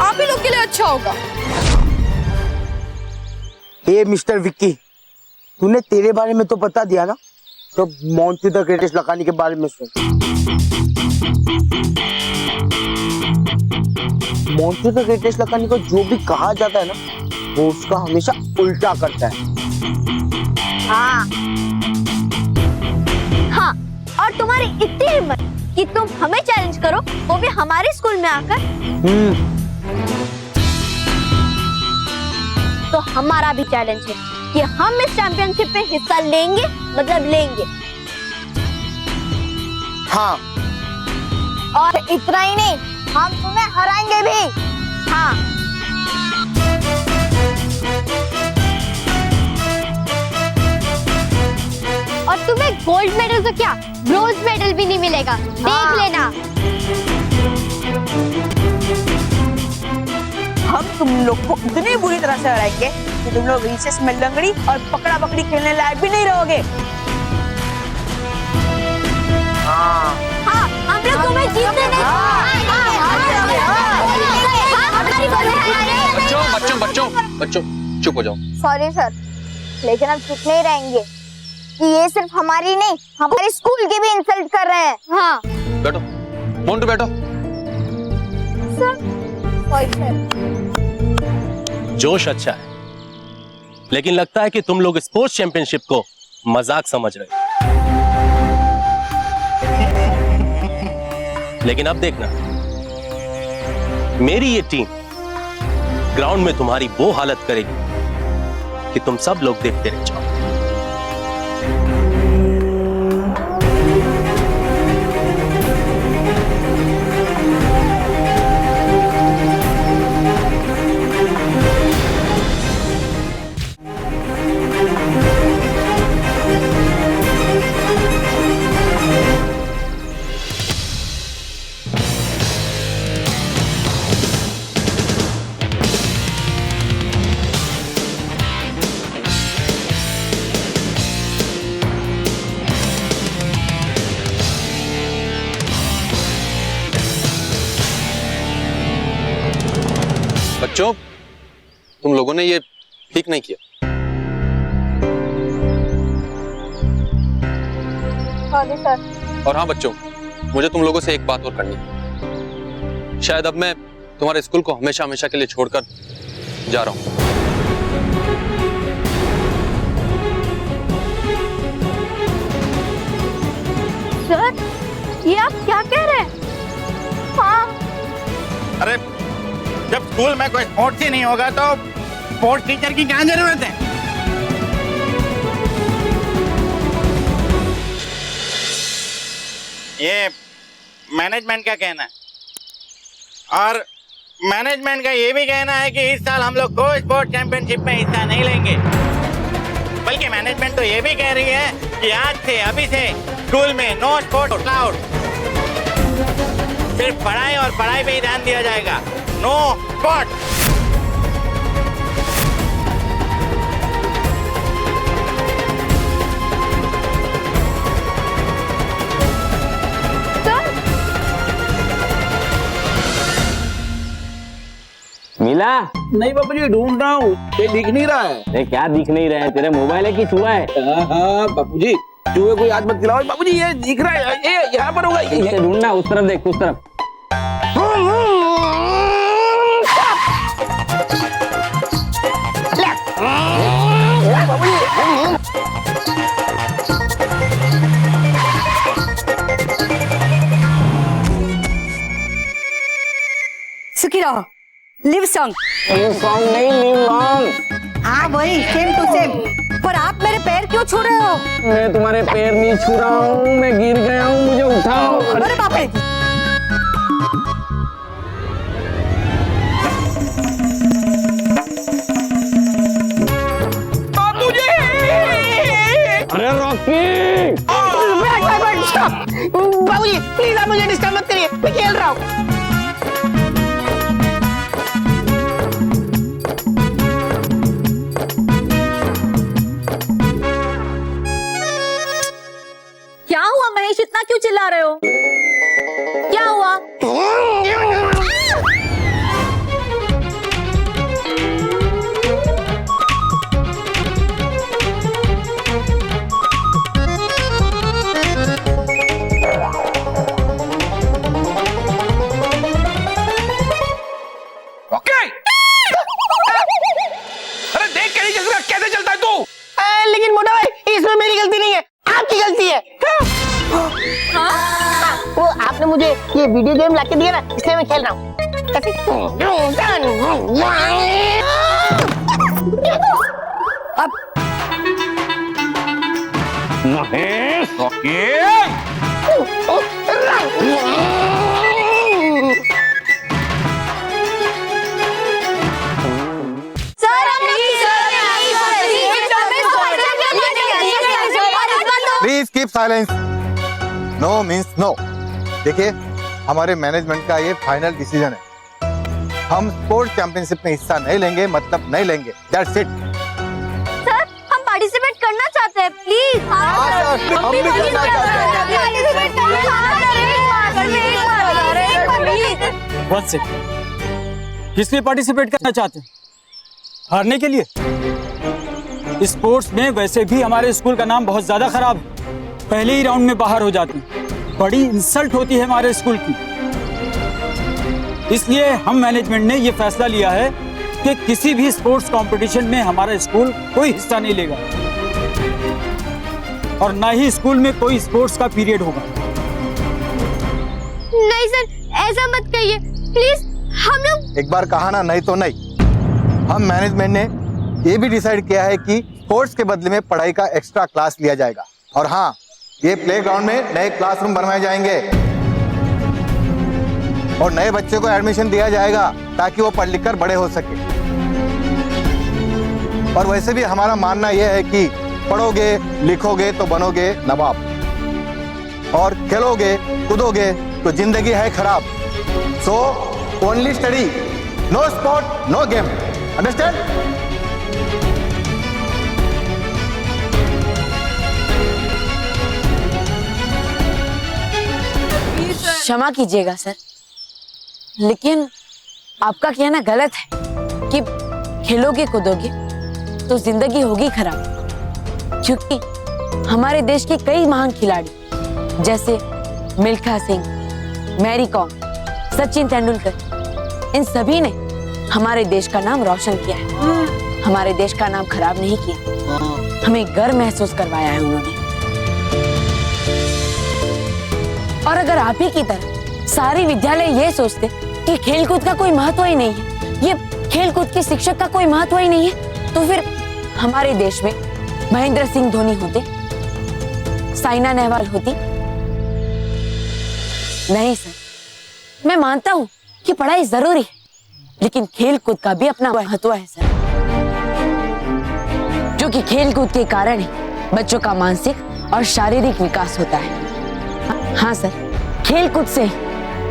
आप ही लोग के लिए अच्छा होगा। हे मिस्टर विक्की, तूने तेरे बारे में तो बता दिया ना, तो मोंटी द ग्रेटेस्ट लकानी के बारे में सुन। मोंटी द ग्रेटेस्ट लकानी को जो भी कहा जाता है ना, वो उसका हमेशा उल्टा करता है। हाँ हाँ, और तुम्हारी इतनी हिम्मत कि तुम हमें चैलेंज करो, वो भी हमारे स्कूल में आकर। तो हमारा भी चैलेंज है कि हम इस चैंपियनशिप में हिस्सा लेंगे, मतलब लेंगे। हाँ, और इतना ही नहीं, हम तुम्हें हराएंगे भी। हाँ, और तुम्हें गोल्ड मेडल तो क्या, ब्रोंज मेडल भी नहीं मिलेगा। देख लेना। हम तुम लोग को इतनी बुरी तरह से हराएंगे कि तुम लोग रिसेस में लंगड़ी और पकड़ा पकड़ी खेलने लायक भी नहीं रहोगे। हाँ, हम लोग तुम्हें जीतने नहीं। बच्चों चुप हो जाओ। सॉरी सर, लेकिन हम चुप नहीं रहेंगे कि ये सिर्फ हमारी नहीं, हमारे स्कूल की भी इंसल्ट कर रहे हैं। हाँ, बैठो मोंटू, बैठो। Sir, sorry sir. जोश अच्छा है, लेकिन लगता है कि तुम लोग स्पोर्ट्स चैंपियनशिप को मजाक समझ रहे हो। लेकिन अब देखना, मेरी ये टीम ग्राउंड में तुम्हारी वो हालत करेगी कि तुम सब लोग देखते रह जाओ। बच्चों, तुम लोगों ने ये ठीक नहीं किया। Sorry sir. और हाँ बच्चों, मुझे तुम लोगों से एक बात और करनी है। शायद अब मैं तुम्हारे स्कूल को हमेशा हमेशा के लिए छोड़कर जा रहा हूँ। सर, ये आप क्या कह रहे हैं? हाँ, अरे जब स्कूल में कोई स्पोर्ट्स ही नहीं होगा तो स्पोर्ट्स टीचर की क्या जरूरत है? ये मैनेजमेंट का कहना है, और मैनेजमेंट का ये भी कहना है कि इस साल हम लोग को स्पोर्ट्स चैंपियनशिप में हिस्सा नहीं लेंगे। बल्कि मैनेजमेंट तो ये भी कह रही है कि आज से, अभी से स्कूल में नो स्पोर्ट्स अलाउड। सिर्फ पढ़ाई और पढ़ाई पे ही ध्यान दिया जाएगा। No sports. मिला? नहीं बाबू जी, ढूंढ रहा हूँ, ये दिख नहीं रहा है। अरे क्या दिख नहीं रहा है? तेरे मोबाइल है कि चूहा है? हाँ बाबू जी, चूहे कोई हाथ मत खिलाओ। बाबू जी ये दिख रहा है, ये यहाँ पर होगा। इसे ढूंढना, उस तरफ देख, उस तरफ। सुखी रहो। Live song. लिव सॉन्ग नहीं, लिव लॉन्ग। हाँ वही, सेम टू सेम। पर आप मेरे पैर क्यों छू रहे हो? मैं तुम्हारे पैर नहीं छू रहा हूँ, मैं गिर गया हूँ, मुझे उठाओ। अरे बाप रे। अरे रॉकी! बाबूजी प्लीज आप मुझे डिस्टर्ब मत करिए, मैं खेल रहा हूँ। क्या हुआ महेश, इतना क्यों चिल्ला रहे हो? क्या हुआ? अरे देख के नहीं चल रहा, कैसे चलता है तू? लेकिन मोटा भाई इसमें मेरी गलती नहीं है, आपकी गलती है। वो आपने मुझे ये वीडियो गेम लाके दिया ना, इसलिए मैं खेल रहा हूँ। अब Mahesh, Rocky! Please keep silence. No means no. देखिए, हमारे मैनेजमेंट का ये फाइनल डिसीजन है। हम स्पोर्ट्स चैंपियनशिप में हिस्सा नहीं लेंगे, मतलब नहीं लेंगे। That's it. सर हम पार्टिसिपेट करना चाहते हैं, प्लीज। हम भी करना चाहते हैं। वन सेकंड, किस लिए पार्टिसिपेट करना चाहते हैं? हारने के लिए? स्पोर्ट्स में वैसे भी हमारे स्कूल का नाम बहुत ज्यादा खराब है, पहले ही राउंड में बाहर हो जाते हैं, बड़ी इंसल्ट होती है हमारे स्कूल की। इसलिए हम मैनेजमेंट ने ये फैसला लिया है कि किसी भी स्पोर्ट्स कंपटीशन में हमारा स्कूल कोई हिस्सा नहीं लेगा और ना ही स्कूल में कोई स्पोर्ट्स का पीरियड होगा। नहीं सर, ऐसा मत कहिए प्लीज। हम लोग एक बार कहा ना, नहीं तो नहीं। हम मैनेजमेंट ने ये भी डिसाइड किया है कि स्पोर्ट्स के बदले में पढ़ाई का एक्स्ट्रा क्लास लिया जाएगा। और हाँ, ये प्लेग्राउंड में नए क्लासरूम बनवाए जाएंगे और नए बच्चों को एडमिशन दिया जाएगा ताकि वो पढ़ लिख कर बड़े हो सके। और वैसे भी हमारा मानना यह है कि पढ़ोगे लिखोगे तो बनोगे नवाब, और खेलोगे कूदोगे तो जिंदगी है खराब। So only study, no sport, no game. Understand? क्षमा कीजिएगा सर, लेकिन आपका कहना गलत है कि खेलोगे कूदोगे तो जिंदगी होगी खराब, क्योंकि हमारे देश के कई महान खिलाड़ी जैसे मिल्खा सिंह, मैरी कॉम, सचिन तेंदुलकर, इन सभी ने हमारे देश का नाम रोशन किया है, हमारे देश का नाम खराब नहीं किया, हमें गर्व महसूस करवाया है उन्होंने। और अगर आप ही की तरह सारे विद्यालय ये सोचते कि खेलकूद का कोई महत्व ही नहीं है, ये खेलकूद की शिक्षक का कोई महत्व ही नहीं है, तो फिर हमारे देश में महेंद्र सिंह धोनी होते, साइना नेहवाल होती। नहीं सर, मैं मानता हूँ कि पढ़ाई जरूरी है, लेकिन खेलकूद का भी अपना महत्व है सर, जो कि खेलकूद के कारण ही बच्चों का मानसिक और शारीरिक विकास होता है। हाँ सर, खेलकूद से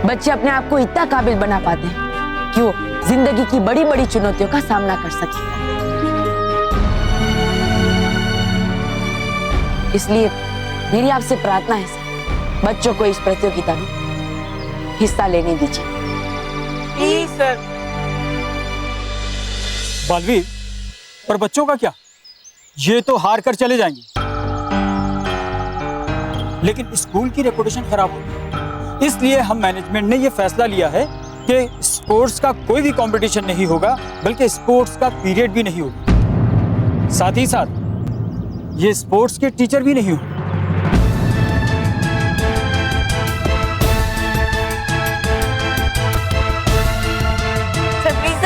बच्चे अपने आप को इतना काबिल बना पाते हैं कि वो जिंदगी की बड़ी बड़ी चुनौतियों का सामना कर सके। इसलिए मेरी आपसे प्रार्थना है सर, बच्चों को इस प्रतियोगिता में हिस्सा लेने दीजिए। Please sir. बालवीर, पर बच्चों का क्या? ये तो हार कर चले जाएंगे, लेकिन स्कूल की रेपुटेशन खराब होगी। इसलिए हम मैनेजमेंट ने यह फैसला लिया है कि स्पोर्ट्स का कोई भी कंपटीशन नहीं होगा, बल्कि स्पोर्ट्स का पीरियड भी नहीं होगा। साथ ही साथ ये स्पोर्ट्स के टीचर भी नहीं होंगे। सर प्लीज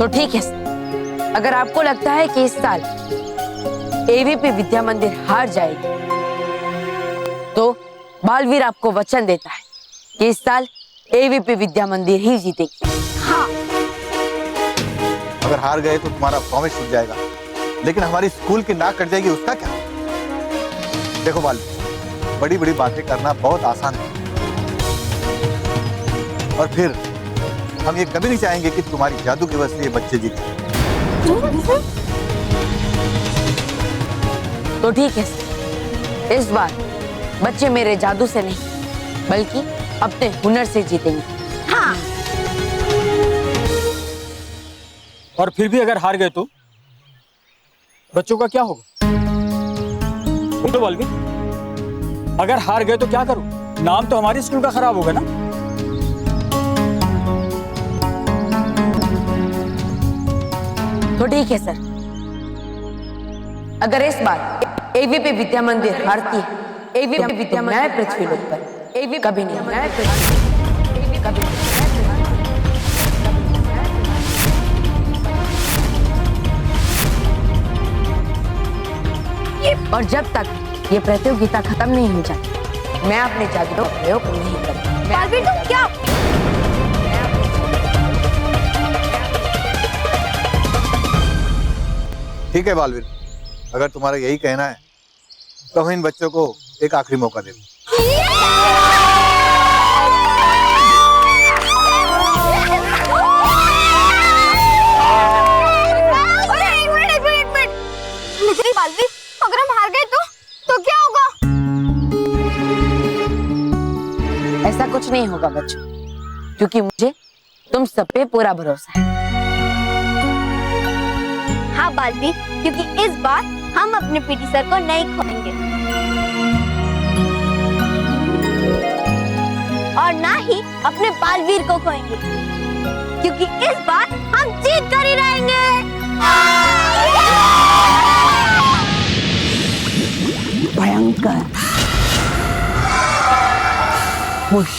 तो ठीक है, अगर आपको लगता है कि इस साल एवीपी विद्या मंदिर हार जाएगी, तो बालवीर आपको वचन देता है कि इस साल एवीपी विद्या मंदिर ही जीतेगी। हाँ। अगर हार गए तो तुम्हारा प्रॉमिस छूट जाएगा, लेकिन हमारी स्कूल की नाक कट जाएगी, उसका क्या? देखो बालवीर, बड़ी बड़ी बातें करना बहुत आसान है, और फिर हम ये कभी नहीं चाहेंगे कि तुम्हारी जादू की वजह से ये बच्चे जीते। तो ठीक है, इस बार बच्चे मेरे जादू से नहीं बल्कि अपने हुनर से जीतेंगे। हाँ। और फिर भी अगर हार गए तो बच्चों का क्या होगा? बोलो बालवीर, अगर हार गए तो क्या करूं? नाम तो हमारे स्कूल का खराब होगा ना। तो ठीक है सर, अगर इस बार एवीपी विद्या मंदिर हारती है, एवीपी विद्या मंदिर मैं पृथ्वी लोक पर एवीपी कभी नहीं, मैं पृथ्वी कभी नहीं। और जब तक ये प्रतियोगिता खत्म नहीं हो जाती, मैं अपने जादू का प्रयोग नहीं करूंगा। बालवीर तुम क्या? ठीक है बालवीर, अगर तुम्हारा यही कहना है तो हम इन बच्चों को एक आखिरी मौका दें। बालवीर, अगर हम हार गए तो क्या होगा? ऐसा कुछ नहीं होगा बच्चों, क्योंकि मुझे तुम सब पे पूरा भरोसा है। हाँ बालवीर, क्योंकि इस बार हम अपने पीटी सर को नहीं खोएंगे और ना ही अपने बालवीर को खोएंगे, क्योंकि इस बार हम जीत कर ही रहेंगे। भयंकर खुश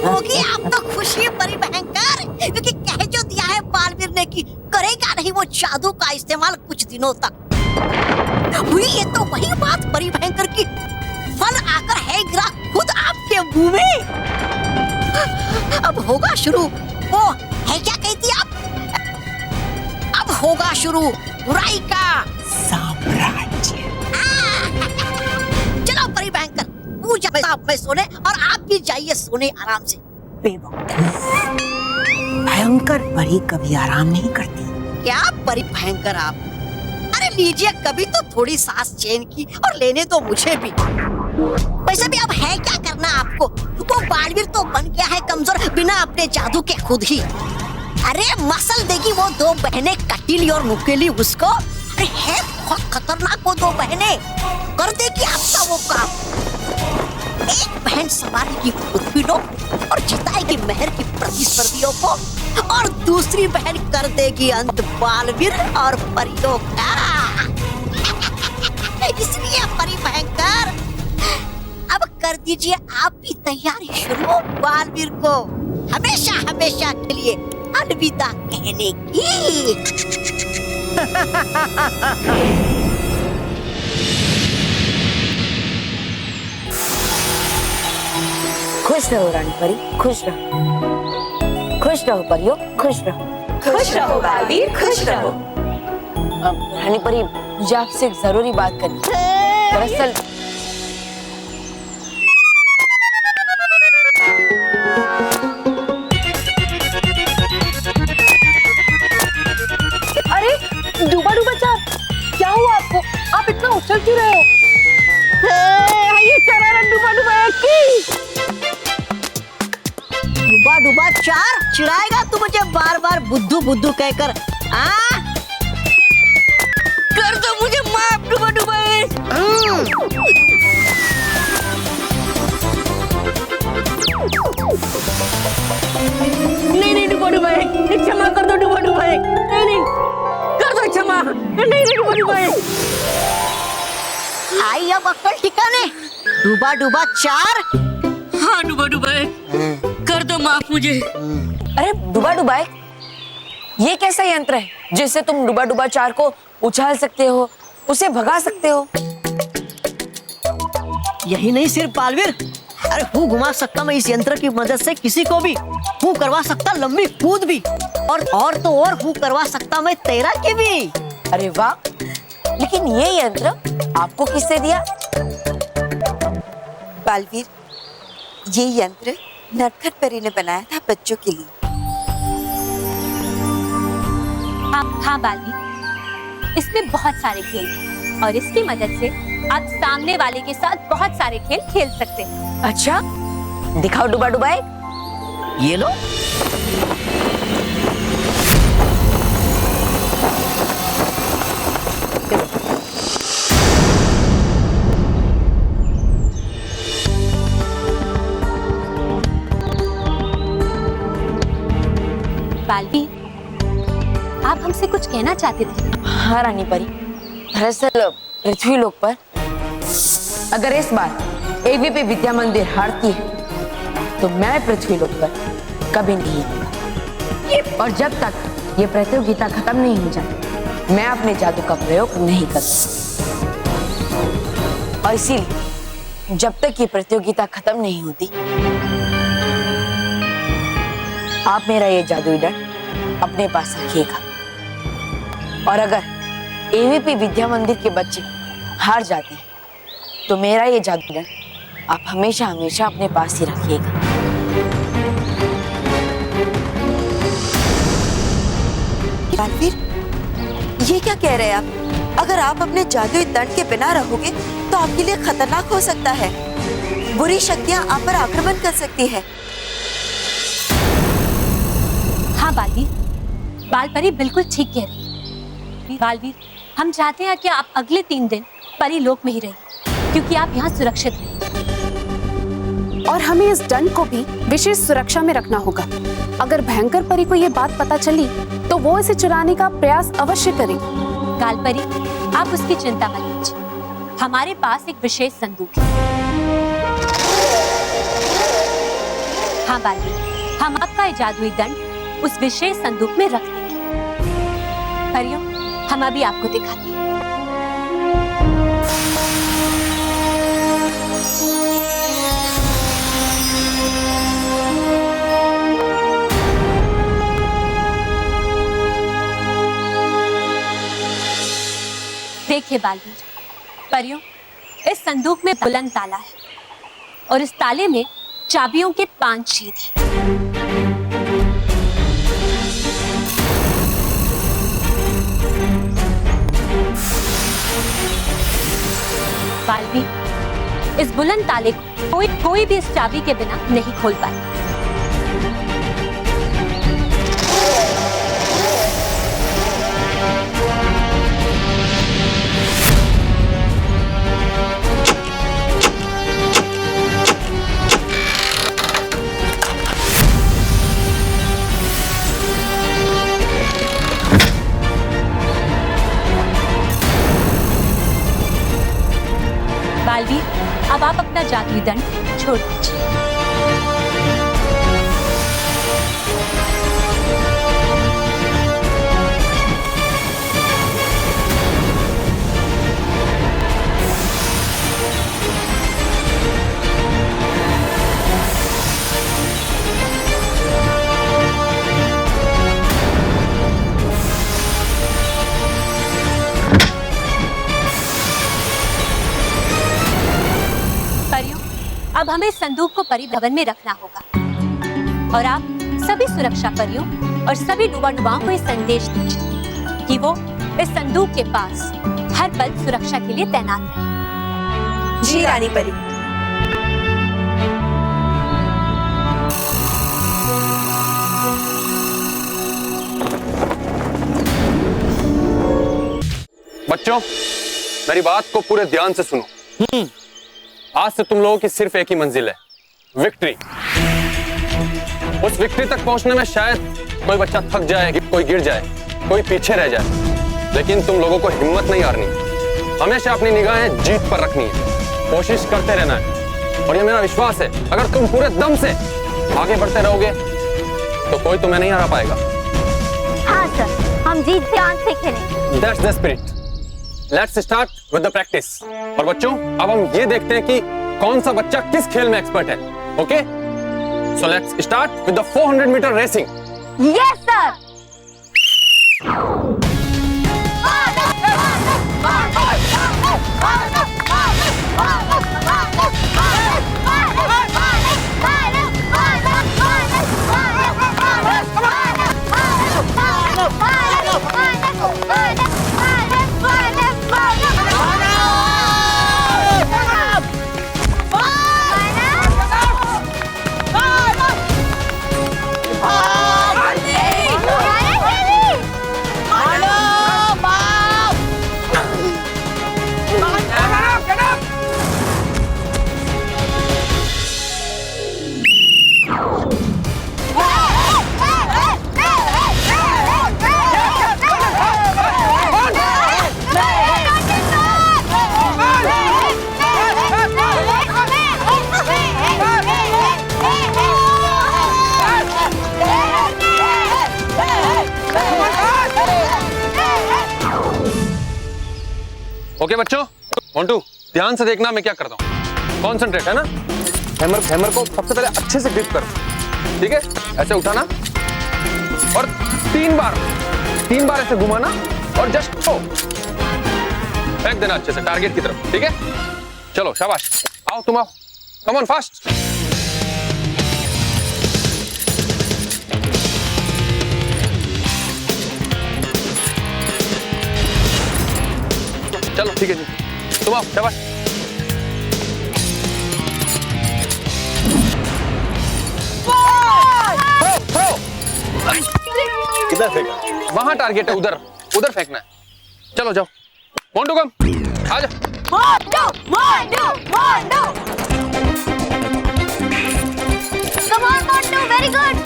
होगी आपको खुशी परी भयंकर, क्योंकि कह जो दिया है बालवीर ने कि करेगा नहीं वो जादू का इस्तेमाल कुछ दिनों तक। हुई ये तो वही बात परी भयंकर की फल आकर है गिरा खुद आपके मुंह में। अब होगा शुरू वो है क्या कहती आप? अब होगा शुरू बुराई का साम्राज्य। चलो परी भयंकर, पूजा में सोने और आप भी जाइए सोने आराम से। भयंकर परी कभी आराम नहीं करती। क्या परी भयंकर आप? अरे लीजिए कभी तो थोड़ी सांस चैन की, और लेने दो मुझे भी। वैसे भी अब है क्या करना आपको? वो बालवीर तो बन गया है कमजोर बिना अपने जादू के खुद ही। अरे मसल देगी वो दो बहनें कटीली और नुकीली उसको। अरे है बहुत खतरनाक वो दो बहनें, कर देगी आपका वो काम। एक बहन संभालेगी पृथ्वी लोक और जिताएगी महर की प्रतिस्पर्धियों को, और दूसरी बहन कर देगी अंत बालवीर और परियों का। इसलिए परी भयंकर अब कर दीजिए आप भी तैयारी शुरू बालवीर को हमेशा हमेशा के लिए अलविदा कहने की। खुश रहो रानी परी, खुश रहो। खुश रहो परियो, खुश रहो। खुश रहो बालवीर, खुश रहो। रानी परी, मुझे आपसे एक जरूरी बात करनी है। दरअसल अरे डूबा डूबा चार, क्या हुआ आपको? आप इतना उछल क्यों रहे हो? ये शरारत डूबा डूबा एक की। डूबा डूबा चार चिढ़ाएगा तू मुझे बार बार बुद्धू बुद्धू कहकर। कर दो मुझे माफ डूबा डूबा। नहीं डूबा डूबा एक, क्षमा कर दो डूबा डूबा एक। नहीं कर दो क्षमा। नहीं डूबा डूबा एक। आई अब अक्ल ठिकाने। डूबा डूबा चार। हाँ डूबा डूबा एक। कर दो माफ मुझे। अरे डुबा डुबाए, ये कैसा यंत्र है जिससे तुम डुबा डुबा चार को उछाल सकते हो, उसे भगा सकते हो? यही नहीं सिर्फ बालवीर, अरे हूँ घुमा सकता मैं इस यंत्र की मदद से किसी को भी, हूँ करवा सकता लंबी कूद भी, और तो और हूँ करवा सकता मैं तैराकी भी। अरे वाह, लेकिन ये यंत्र आपको किसने दिया? बालवीर, ये यंत्र नटखट परी ने बनाया था बच्चों के लिए। हाँ बालवीर, इसमें बहुत सारे खेल हैं और इसकी मदद से आप सामने वाले के साथ बहुत सारे खेल खेल सकते हैं। अच्छा, दिखाओ डुबा डुबाए। ये लो। बालवीर, आप हमसे कुछ कहना चाहते थे? हाँ रानी परी, दरअसल पृथ्वी लोक पर अगर इस बार एबीपी विद्या मंदिर हारती है तो मैं पृथ्वी लोक पर कभी नहीं आऊंगा, और जब तक ये प्रतियोगिता खत्म नहीं हो जाती मैं अपने जादू का प्रयोग नहीं करूंगा। और इसीलिए जब तक ये प्रतियोगिता खत्म नहीं होती आप मेरा ये जादुई दंड अपने पास रखिएगा, और अगर एबीपी विद्या मंदिर के बच्चे हार जाते हैं तो मेरा ये जादू दंड आप हमेशा हमेशा अपने पास ही रखिएगा। बालवीर, ये क्या कह रहे हैं आप? अगर आप अपने जादुई दंड के बिना रहोगे तो आपके लिए खतरनाक हो सकता है। बुरी शक्तियां आप पर आक्रमण कर सकती है। हाँ बालवीर, बाल परी बिल्कुल ठीक कह रही है। बालवीर, हम चाहते हैं कि आप अगले 3 दिन परी लोक में ही रहिए, क्योंकि आप यहाँ सुरक्षित हैं। और हमें इस दंड को भी विशेष सुरक्षा में रखना होगा। अगर भयंकर परी को ये बात पता चली तो वो इसे चुराने का प्रयास अवश्य करेगी। काल परी, आप उसकी चिंता मत कीजिए, हमारे पास एक विशेष संदूक है। हाँ बालवीर, हम आपका जादुई दंड उस विशेष संदूक में रख देंगे। परियों, हम अभी आपको दिखाते हैं। देखिए बालवीर, परियों, इस संदूक में बुलंद ताला है और इस ताले में चाबियों के 5 छेद हैं। बालवीर, इस बुलंद ताले को कोई भी इस चाबी के बिना नहीं खोल पाए। बालवीर, अब आप अपना जादुई दंड छोड़ दीजिए। अब हमें संदूक को परी भवन में रखना होगा और आप सभी सुरक्षा परियों और सभी डुबा डुबाओं को ये संदेश दीजिए कि वो इस संदूक के पास हर पल सुरक्षा के लिए तैनात रहें। जी रानी परी। बच्चों, मेरी बात को पूरे ध्यान से सुनो। आज से तुम लोगों की सिर्फ एक ही मंजिल है, विक्ट्री। उस विक्ट्री तक पहुंचने में शायद कोई बच्चा थक जाए, कोई गिर जाए, कोई पीछे रह जाए, लेकिन तुम लोगों को हिम्मत नहीं हारनी। हमेशा अपनी निगाहें जीत पर रखनी है, कोशिश करते रहना है। और ये मेरा विश्वास है, अगर तुम पूरे दम से आगे बढ़ते रहोगे तो कोई तुम्हें नहीं हरा पाएगा। हाँ सर, हम जीत ध्यान से खेलें। That's the spirit. Let's start with the practice. और बच्चों, अब हम ये देखते हैं कि कौन सा बच्चा किस खेल में एक्सपर्ट है। Okay? So let's start with the 400 meter racing. Yes sir. Okay बच्चों, मोंटू ध्यान से देखना मैं क्या करता हूँ। कॉन्सेंट्रेट है ना। हैमर को सबसे पहले अच्छे से ग्रिप करो, ठीक है? ऐसे उठाना और तीन बार ऐसे घुमाना और जस्ट फेंक देना अच्छे से टारगेट की तरफ, ठीक है? चलो शाबाश, आओ तुम आओ, कम ऑन फास्ट। चलो ठीक है जी, तुम आओ, शाबाश। किधर फेंका? वहां टारगेट है, उधर फेंकना है। चलो जाओ, मोंटू कम, आ जा। Come on, Montu, very good.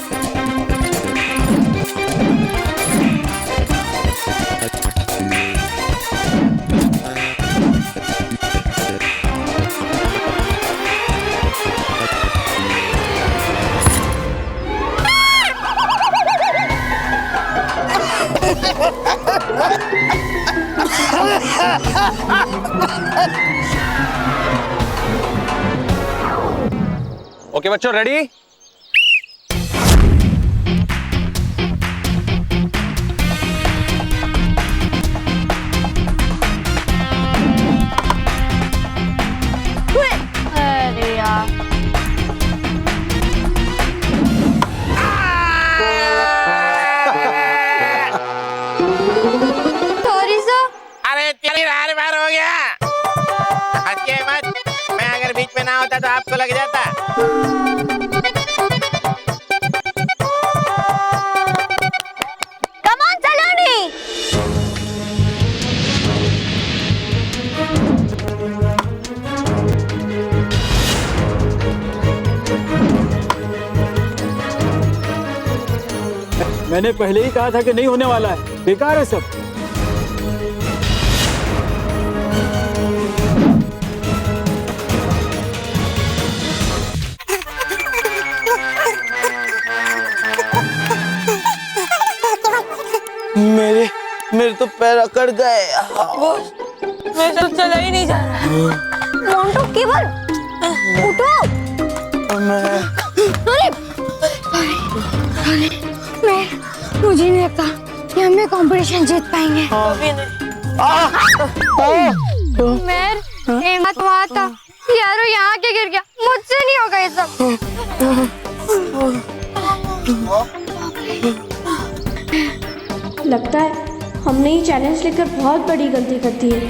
Okay बच्चों, रेडी? अरे यार, सॉरी सर। अरे तेरी रार बार हो गया। हंसिए मत, मैं अगर बीच में ना होता तो आपको लग जाता। Come on, Saloni. मैंने पहले ही कहा था कि नहीं होने वाला है, बेकार है सब। मेरे तो पैर अकड़ गए। मैं तो चला ही नहीं जा रहा। मोंटू, केवल उठो। मुझे नहीं लगता कि हम ये कंपटीशन जीत पाएंगे। मैं हिम्मत हुआ था यारो, यहाँ के गिर गया, मुझसे नहीं होगा ये सब। लगता है हमने ये चैलेंज लेकर बहुत बड़ी गलती कर दी है।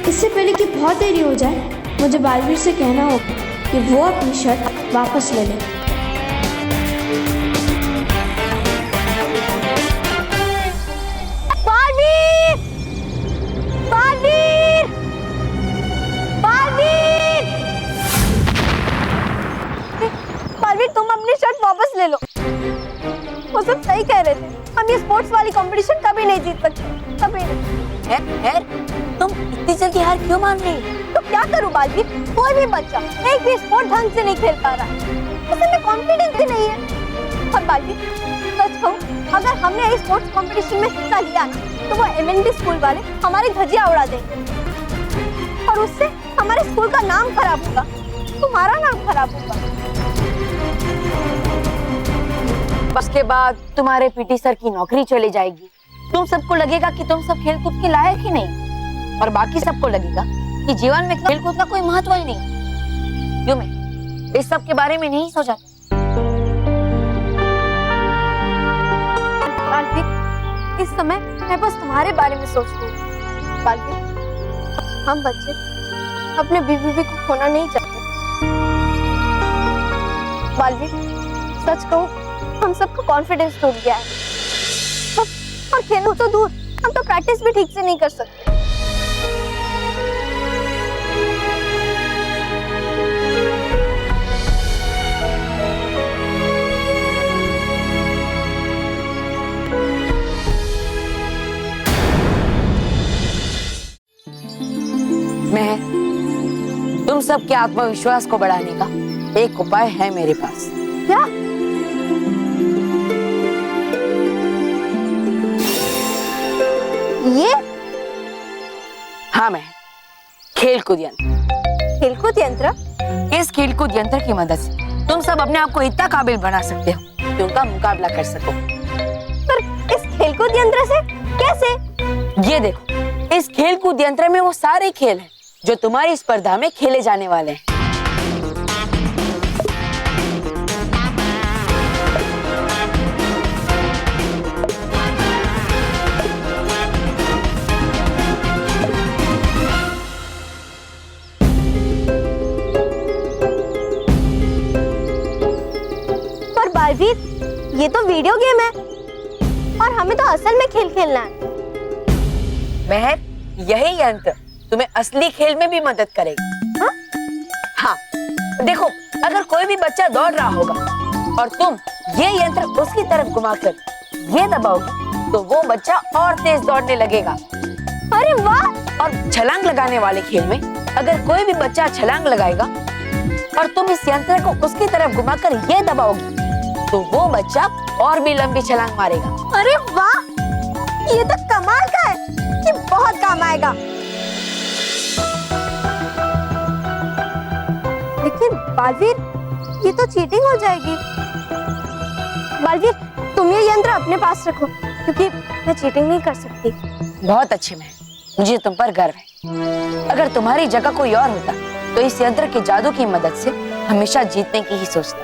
इससे पहले कि बहुत देरी हो जाए, मुझे बालवीर से कहना होगा कि वो अपनी शर्ट वापस ले ले। बालवीर! बालवीर! बालवीर! बालवीर, तुम अपनी शर्ट वापस ले लो। वो सब सही कह रहे थे, हम ये स्पोर्ट्स वाली कंपटीशन कभी नहीं जीत सकते, कभी नहीं। तुम इतनी जल्दी हार क्यों मान रही? तो क्या करूं बालवीर, कोई भी बच्चा एक भी स्पोर्ट ढंग से नहीं खेल पा रहा। उसे में कॉन्फिडेंस ही नहीं है। और बालवीर, सच कहूं, अगर हमने इस स्पोर्ट्स कंपटीशन में हिस्सा लिया ना, तो वो एमएनडी स्कूल वाले हमारी धज्जियां उड़ा देंगे और उससे हमारे स्कूल का नाम खराब होगा, तुम्हारा नाम खराब होगा। उसके बाद तुम्हारे पीटी सर की नौकरी चली जाएगी। तुम सबको लगेगा कि तुम सब खेलकूद के लायक ही नहीं, और बाकी सबको लगेगा कि जीवन में खेलकूद का कोई महत्व ही नहीं। क्यों मैं इस सब के बारे में नहीं सोचा? बालवीर, इस समय मैं बस तुम्हारे बारे में सोच रही हूँ। बालवीर, हम बच्चे अपने बीवी को खोना नहीं चाहते। बालवीर, सच कहूं, हम सबका कॉन्फिडेंस टूट गया है। और खेलना तो दूर, हम तो प्रैक्टिस भी ठीक से नहीं कर सकते। मैं तुम सबके आत्मविश्वास को बढ़ाने का एक उपाय है मेरे पास। क्या? ये? हाँ, मैं खेलकूद यंत्र। खेलकूद यंत्र? इस खेलकूद यंत्र की मदद से तुम सब अपने आप को इतना काबिल बना सकते हो कि उनका मुकाबला कर सको। पर इस खेलकूद यंत्र से कैसे? ये देखो, इस खेलकूद यंत्र में वो सारे खेल हैं जो तुम्हारी स्पर्धा में खेले जाने वाले हैं। पर बालवीर, ये तो वीडियो गेम है और हमें तो असल में खेल खेलना है। महर, यही यंत्र तुम्हें असली खेल में भी मदद करेगा। हाँ, देखो, अगर कोई भी बच्चा दौड़ रहा होगा और तुम ये यंत्र उसकी तरफ घुमाकर ये दबाओगे, तो वो बच्चा और तेज दौड़ने लगेगा। अरे वाह! और छलांग लगाने वाले खेल में अगर कोई भी बच्चा छलांग लगाएगा और तुम इस यंत्र को उसकी तरफ घुमाकर ये दबाओगी, तो वो बच्चा और भी लंबी छलांग मारेगा। अरे वाह! ये तो कमाल का है, ये बहुत काम आएगा। लेकिन बालवीर, ये तो चीटिंग हो जाएगी। बालवीर, तुम ये यंत्र अपने पास रखो, क्योंकि मैं चीटिंग नहीं कर सकती। बहुत अच्छे महर, मुझे तुम पर गर्व है। अगर तुम्हारी जगह कोई और होता तो इस यंत्र के जादू की मदद से हमेशा जीतने की ही सोचता।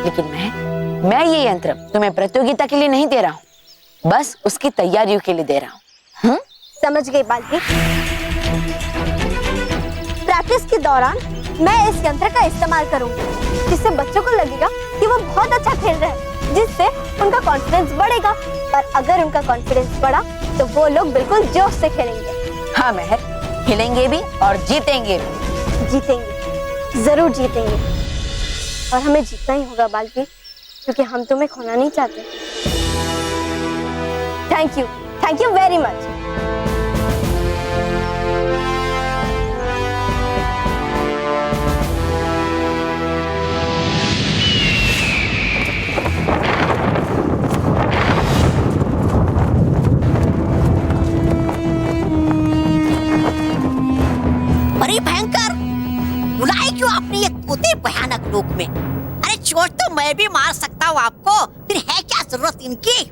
लेकिन मैं ये यंत्र तुम्हें प्रतियोगिता के लिए नहीं दे रहा हूँ, बस उसकी तैयारियों के लिए दे रहा हूँ। समझ गई बालवीर। प्रैक्टिस के दौरान मैं इस यंत्र का इस्तेमाल करूंगी, जिससे बच्चों को लगेगा कि वो बहुत अच्छा खेल रहे हैं, जिससे उनका कॉन्फिडेंस बढ़ेगा। और अगर उनका कॉन्फिडेंस बढ़ा तो वो लोग बिल्कुल जोश से खेलेंगे। हाँ महर, खेलेंगे भी और जीतेंगे भी। जीतेंगे, जरूर जीतेंगे। और हमें जीतना ही होगा बालवीर, क्योंकि हम तुम्हें खोना नहीं चाहते। Thank you very much. बड़ी भयंकर, बुलाए क्यों आपने ये तोते भयानक रूप में? अरे चोट तो मैं भी मार सकता हूँ आपको, फिर है क्या जरूरत इनकी?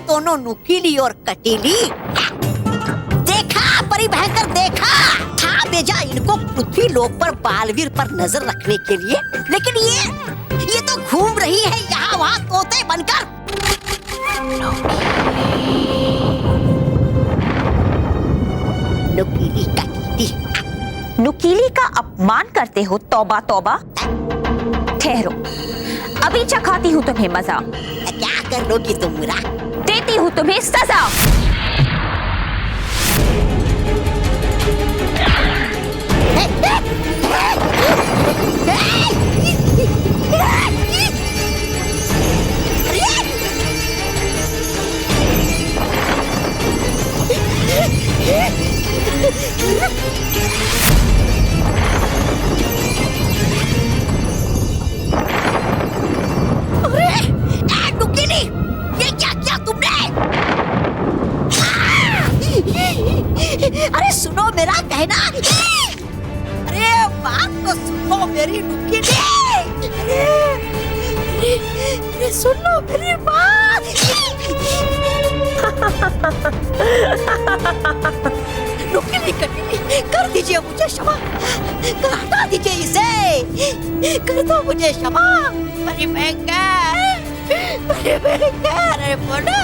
दोनों नुकीली और कटीली। देखा परी भयंकर, देखा था भेजा इनको पृथ्वी लोक पर बालवीर पर नजर रखने के लिए, लेकिन ये तो घूम रही है यहाँ वहाँ तोते बनकर। नुकीली का नुकीली का अपमान करते हो? तौबा तौबा। ठहरो, अभी चखाती हूँ तुम्हें मजा। क्या कर लोगी तुम मुरा? देती हूँ तुम्हें सजा। नुकीली, ये क्या किया तुमने? अरे सुनो मेरा कहना। अरे बात तो सुनो मेरी नुकीली। अरे सुन लो मेरी बात। नुकीली कर दीजिए मुझे क्षमा, हटा दीजिए इसे, कर दो मुझे क्षमा। अरे भयंकर, अरे बोलो।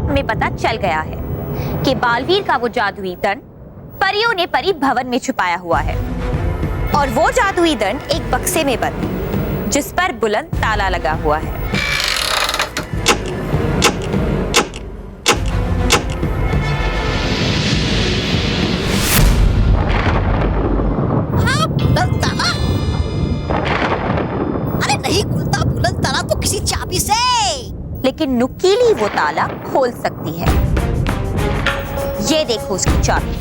हमें पता चल गया है कि बालवीर का वो जादुई दंड परियों ने परी भवन में छुपाया हुआ है, और वो जादुई दंड एक बक्से में बंद है जिस पर बुलंद ताला लगा हुआ है। बुलंद ताला? अरे नहीं खुलता बुलंद ताला तो किसी चाबी से, लेकिन नुकीली वो ताला खोल सकती है। ये देखो उसकी चाबी।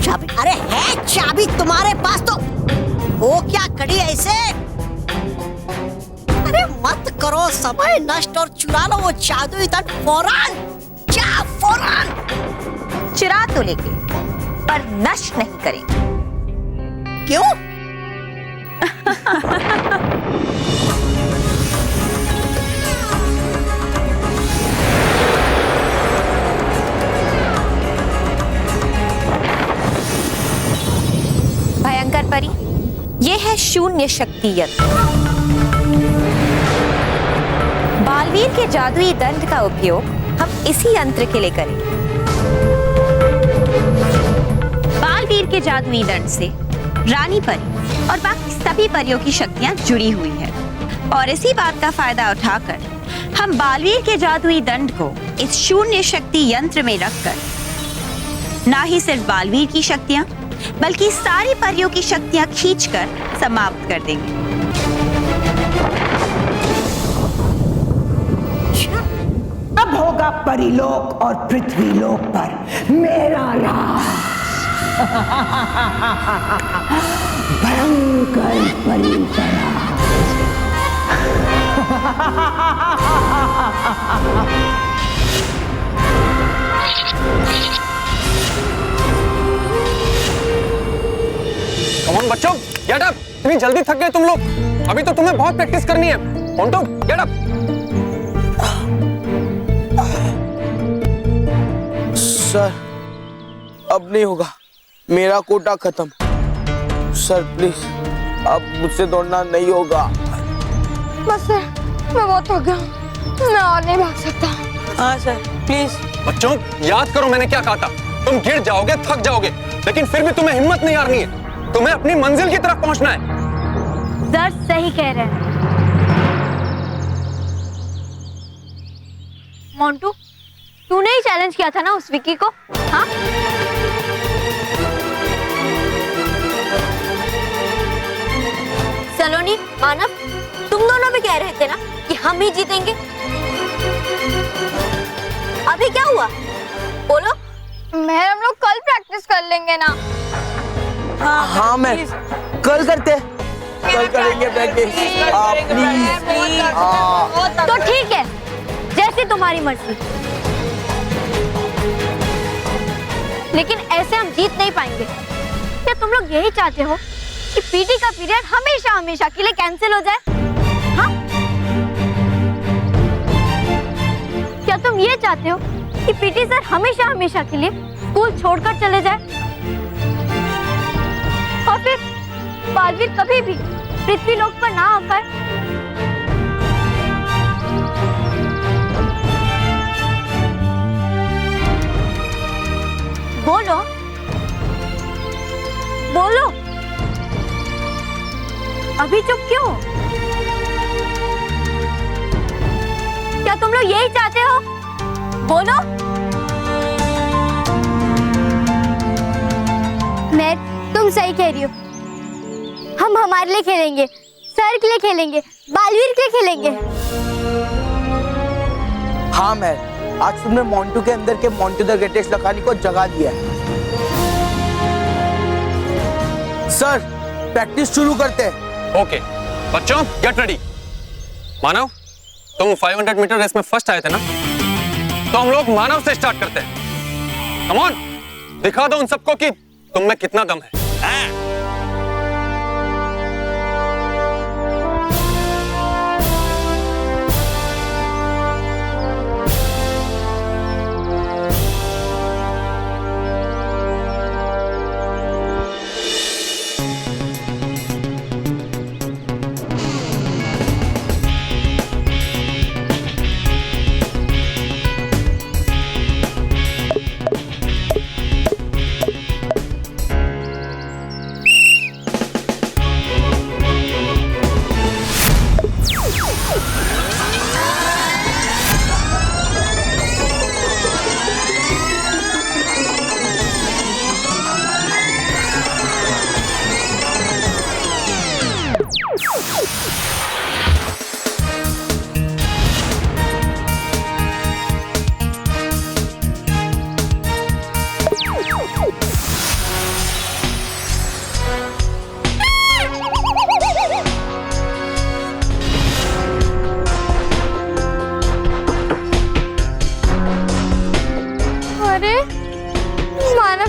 चाबी? अरे है चाबी तुम्हारे पास तो, वो क्या कड़ी ऐसे? अरे मत करो समय नष्ट और चुरा लो वो जादुई दंड फौरन। जा फौरन। चुरा तो लेंगे पर नष्ट नहीं करेंगे। क्यों? भयंकर परी, ये है शून्य शक्ति यंत्र। बालवीर के जादुई दंड का उपयोग हम इसी यंत्र के लिए करेंगे। बालवीर के जादुई दंड से रानी परी और बाकी सभी परियों की शक्तियां जुड़ी हुई हैं, और इसी बात का फायदा उठाकर हम बालवीर के जादुई दंड को इस शून्य शक्ति यंत्र में रखकर ना ही सिर्फ बालवीर की शक्तियां बल्कि सारी परियों की शक्तियां खींचकर समाप्त कर देंगे। अब होगा परिलोक और पृथ्वीलोक पर मेरा राज। भयंकर परी का कम ऑन बच्चों, गेट अप। इतनी जल्दी थक गए तुम लोग? अभी तो तुम्हें बहुत प्रैक्टिस करनी है। Montu, get up. सर, अब नहीं होगा, मेरा कोटा खत्म। सर प्लीज, अब मुझसे दौड़ना नहीं होगा। बस सर, मैं बहुत थक गया, मैं और नहीं भाग सकता। हाँ सर प्लीज। बच्चों, याद करो मैंने क्या कहा था। तुम गिर जाओगे, थक जाओगे, लेकिन फिर भी तुम्हें हिम्मत नहीं हारनी है। तुम्हें अपनी मंजिल की तरफ पहुंचना है। सर सही कह रहे हैं। मोंटू, तूने ही चैलेंज किया था ना उस विकी को? हाँ? सलोनी, मानव, तुम दोनों भी कह रहे थे ना कि हम ही जीतेंगे। अभी क्या हुआ? बोलो। मैं हम लोग कल प्रैक्टिस कर लेंगे ना। हाँ मैं कल करते, कल करेंगे प्रैक्टिस। तो ठीक है, जैसे तुम्हारी मर्जी। लेकिन ऐसे हम जीत नहीं पाएंगे। क्या तुम लोग यही चाहते हो कि पीटी का पीरियड हमेशा हमेशा के लिए कैंसिल हो जाए? हाँ? क्या तुम ये चाहते हो कि पीटी सर हमेशा हमेशा के लिए स्कूल छोड़कर चले जाए और फिर बालवीर कभी भी पृथ्वी लोक पर ना आ पाए? बोलो बोलो, अभी चुप क्यों? क्या तुम लोग यही चाहते हो? बोलो। मैं तुम सही कह रही हो, हम हमारे लिए खेलेंगे, सर के लिए खेलेंगे, बालवीर के लिए खेलेंगे। हाँ मैं आज तुमने मोंटू के अंदर के मोंटू द ग्रेटेस्ट लखानी को जगा दिया है। सर प्रैक्टिस शुरू करते हैं। ओके बच्चों गेट रेडी। मानव तुम 500 मीटर रेस में फर्स्ट आए थे ना, तो हम लोग मानव से स्टार्ट करते हैं। कम ऑन, दिखा दो उन सबको कि तुम में कितना दम है।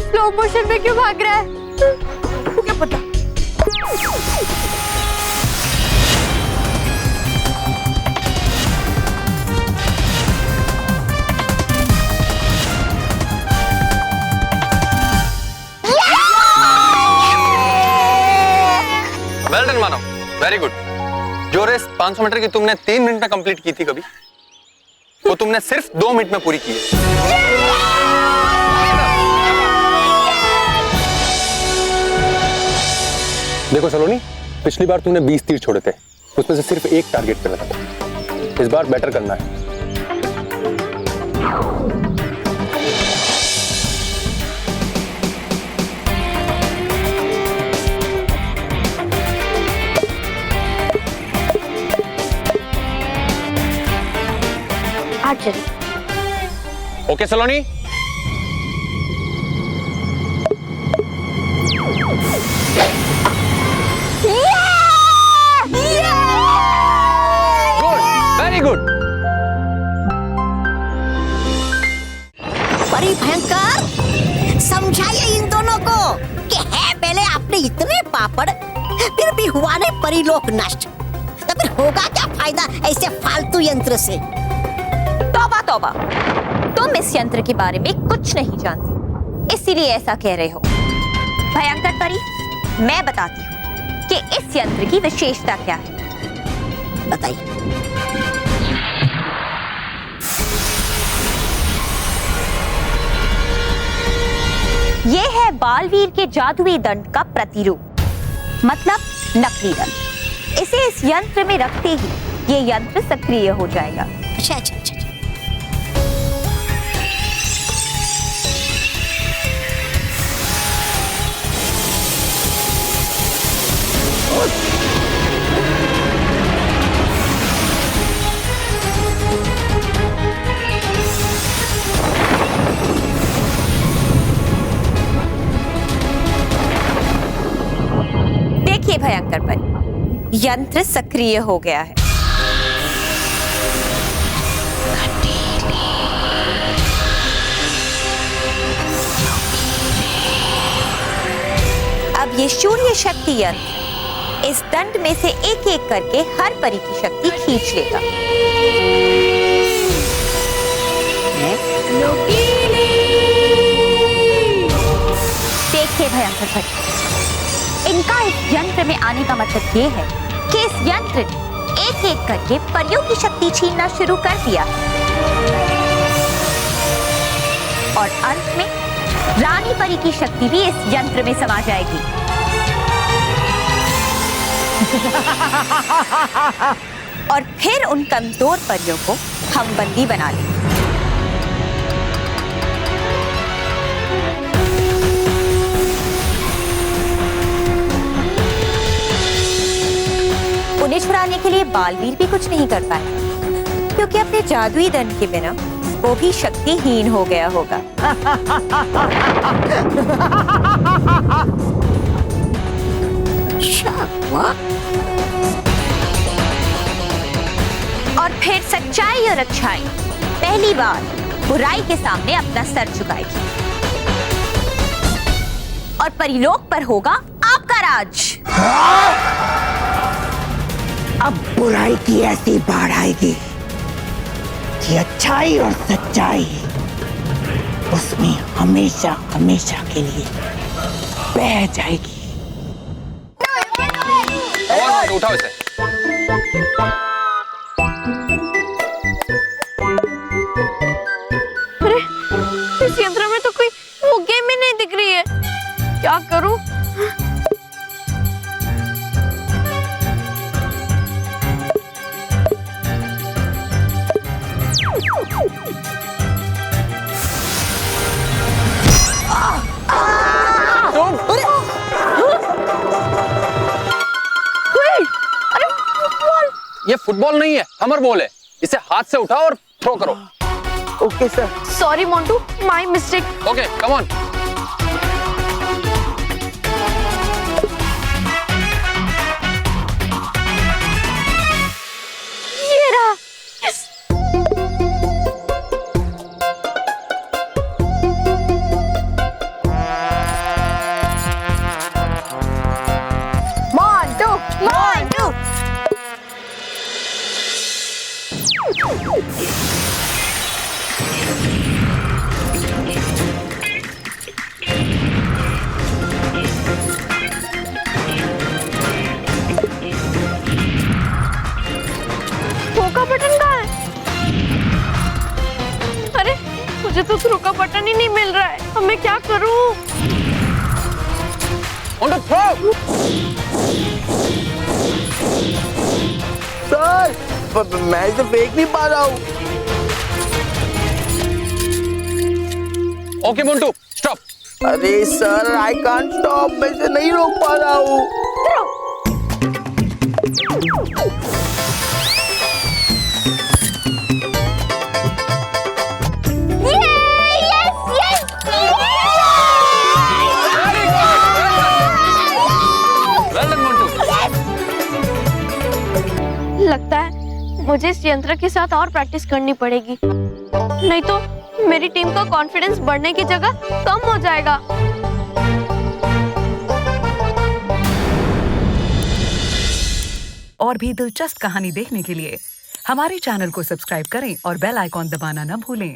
स्लो मोशन में क्यों भाग रहा है? तू क्या पता? वेल डन मानव, वेरी गुड। जो रेस 500 मीटर की तुमने 3 मिनट में कंप्लीट की थी कभी, वो तुमने सिर्फ 2 मिनट में पूरी की है। देखो सलोनी, पिछली बार तुमने 20 तीर छोड़े थे, उसमें से सिर्फ एक टारगेट पे लगा था। इस बार बेटर करना है। ओके सलोनी, गुड, वेरी गुड। परी भयंकर, समझाइए इन दोनों को कि है पहले आपने इतने पापड़, फिर भी हुआ नहीं परिलोक नष्ट, तो फिर होगा क्या फायदा ऐसे फालतू यंत्र से? तौबा तौबा, तुम इस यंत्र के बारे में कुछ नहीं जानती, इसीलिए ऐसा कह रहे हो। भयंकर परी, मैं बताती हूँ कि इस यंत्र की विशेषता क्या है। बताइए। ये है बालवीर के जादुई दंड का प्रतिरूप, मतलब नकली दंड। इसे इस यंत्र में रखते ही ये यंत्र सक्रिय हो जाएगा। अच्छा अच्छा अच्छा। देखिए भयंकर परी, यंत्र सक्रिय हो गया है। अब ये शून्य शक्ति यंत्र इस दंड में से एक एक करके हर परी की शक्ति खींच लेगा। देखिए भयंकर परी, इनका इस यंत्र में आने का मतलब ये है कि इस यंत्र ने एक एक करके परियों की शक्ति छीनना शुरू कर दिया और अंत में रानी परी की शक्ति भी इस यंत्र में समा जाएगी। और फिर उन कमजोर परियों को हम बंदी बना लेंगे। उन्हें छुड़ाने के लिए बालवीर भी कुछ नहीं कर पाए, क्योंकि अपने जादुई दंड के बिना वो भी शक्तिहीन हो गया होगा। और फिर सच्चाई और अच्छाई पहली बार बुराई के सामने अपना सर झुकाएगी और परिलोक पर होगा आपका राज। अब बुराई की ऐसी बाढ़ आएगी कि अच्छाई और सच्चाई उसमें हमेशा हमेशा के लिए बह जाएगी। उठाओ इसे। अरे इस यंत्र में तो कोई वो गेम ही नहीं दिख रही है, क्या करूं? ये फुटबॉल नहीं है, हमर बॉल है। इसे हाथ से उठाओ और थ्रो करो। Okay sir. Sorry Montu, my mistake. Okay, come on. ये रहा। मोंटू, मोंटू। थ्रो का बटन कहाँ है? अरे मुझे तो थ्रो का बटन ही नहीं मिल रहा है, अब मैं क्या करूं? सर मैं इसे फेंक नहीं पा रहा हूँ। Okay Montu, stop. अरे सर आई कांट स्टॉप, मैं इसे नहीं रोक पा रहा हूँ। लगता है मुझे इस यंत्र के साथ और प्रैक्टिस करनी पड़ेगी, नहीं तो मेरी टीम का कॉन्फिडेंस बढ़ने की जगह कम हो जाएगा। और भी दिलचस्प कहानी देखने के लिए हमारे चैनल को सब्सक्राइब करें और बेल आइकॉन दबाना न भूलें।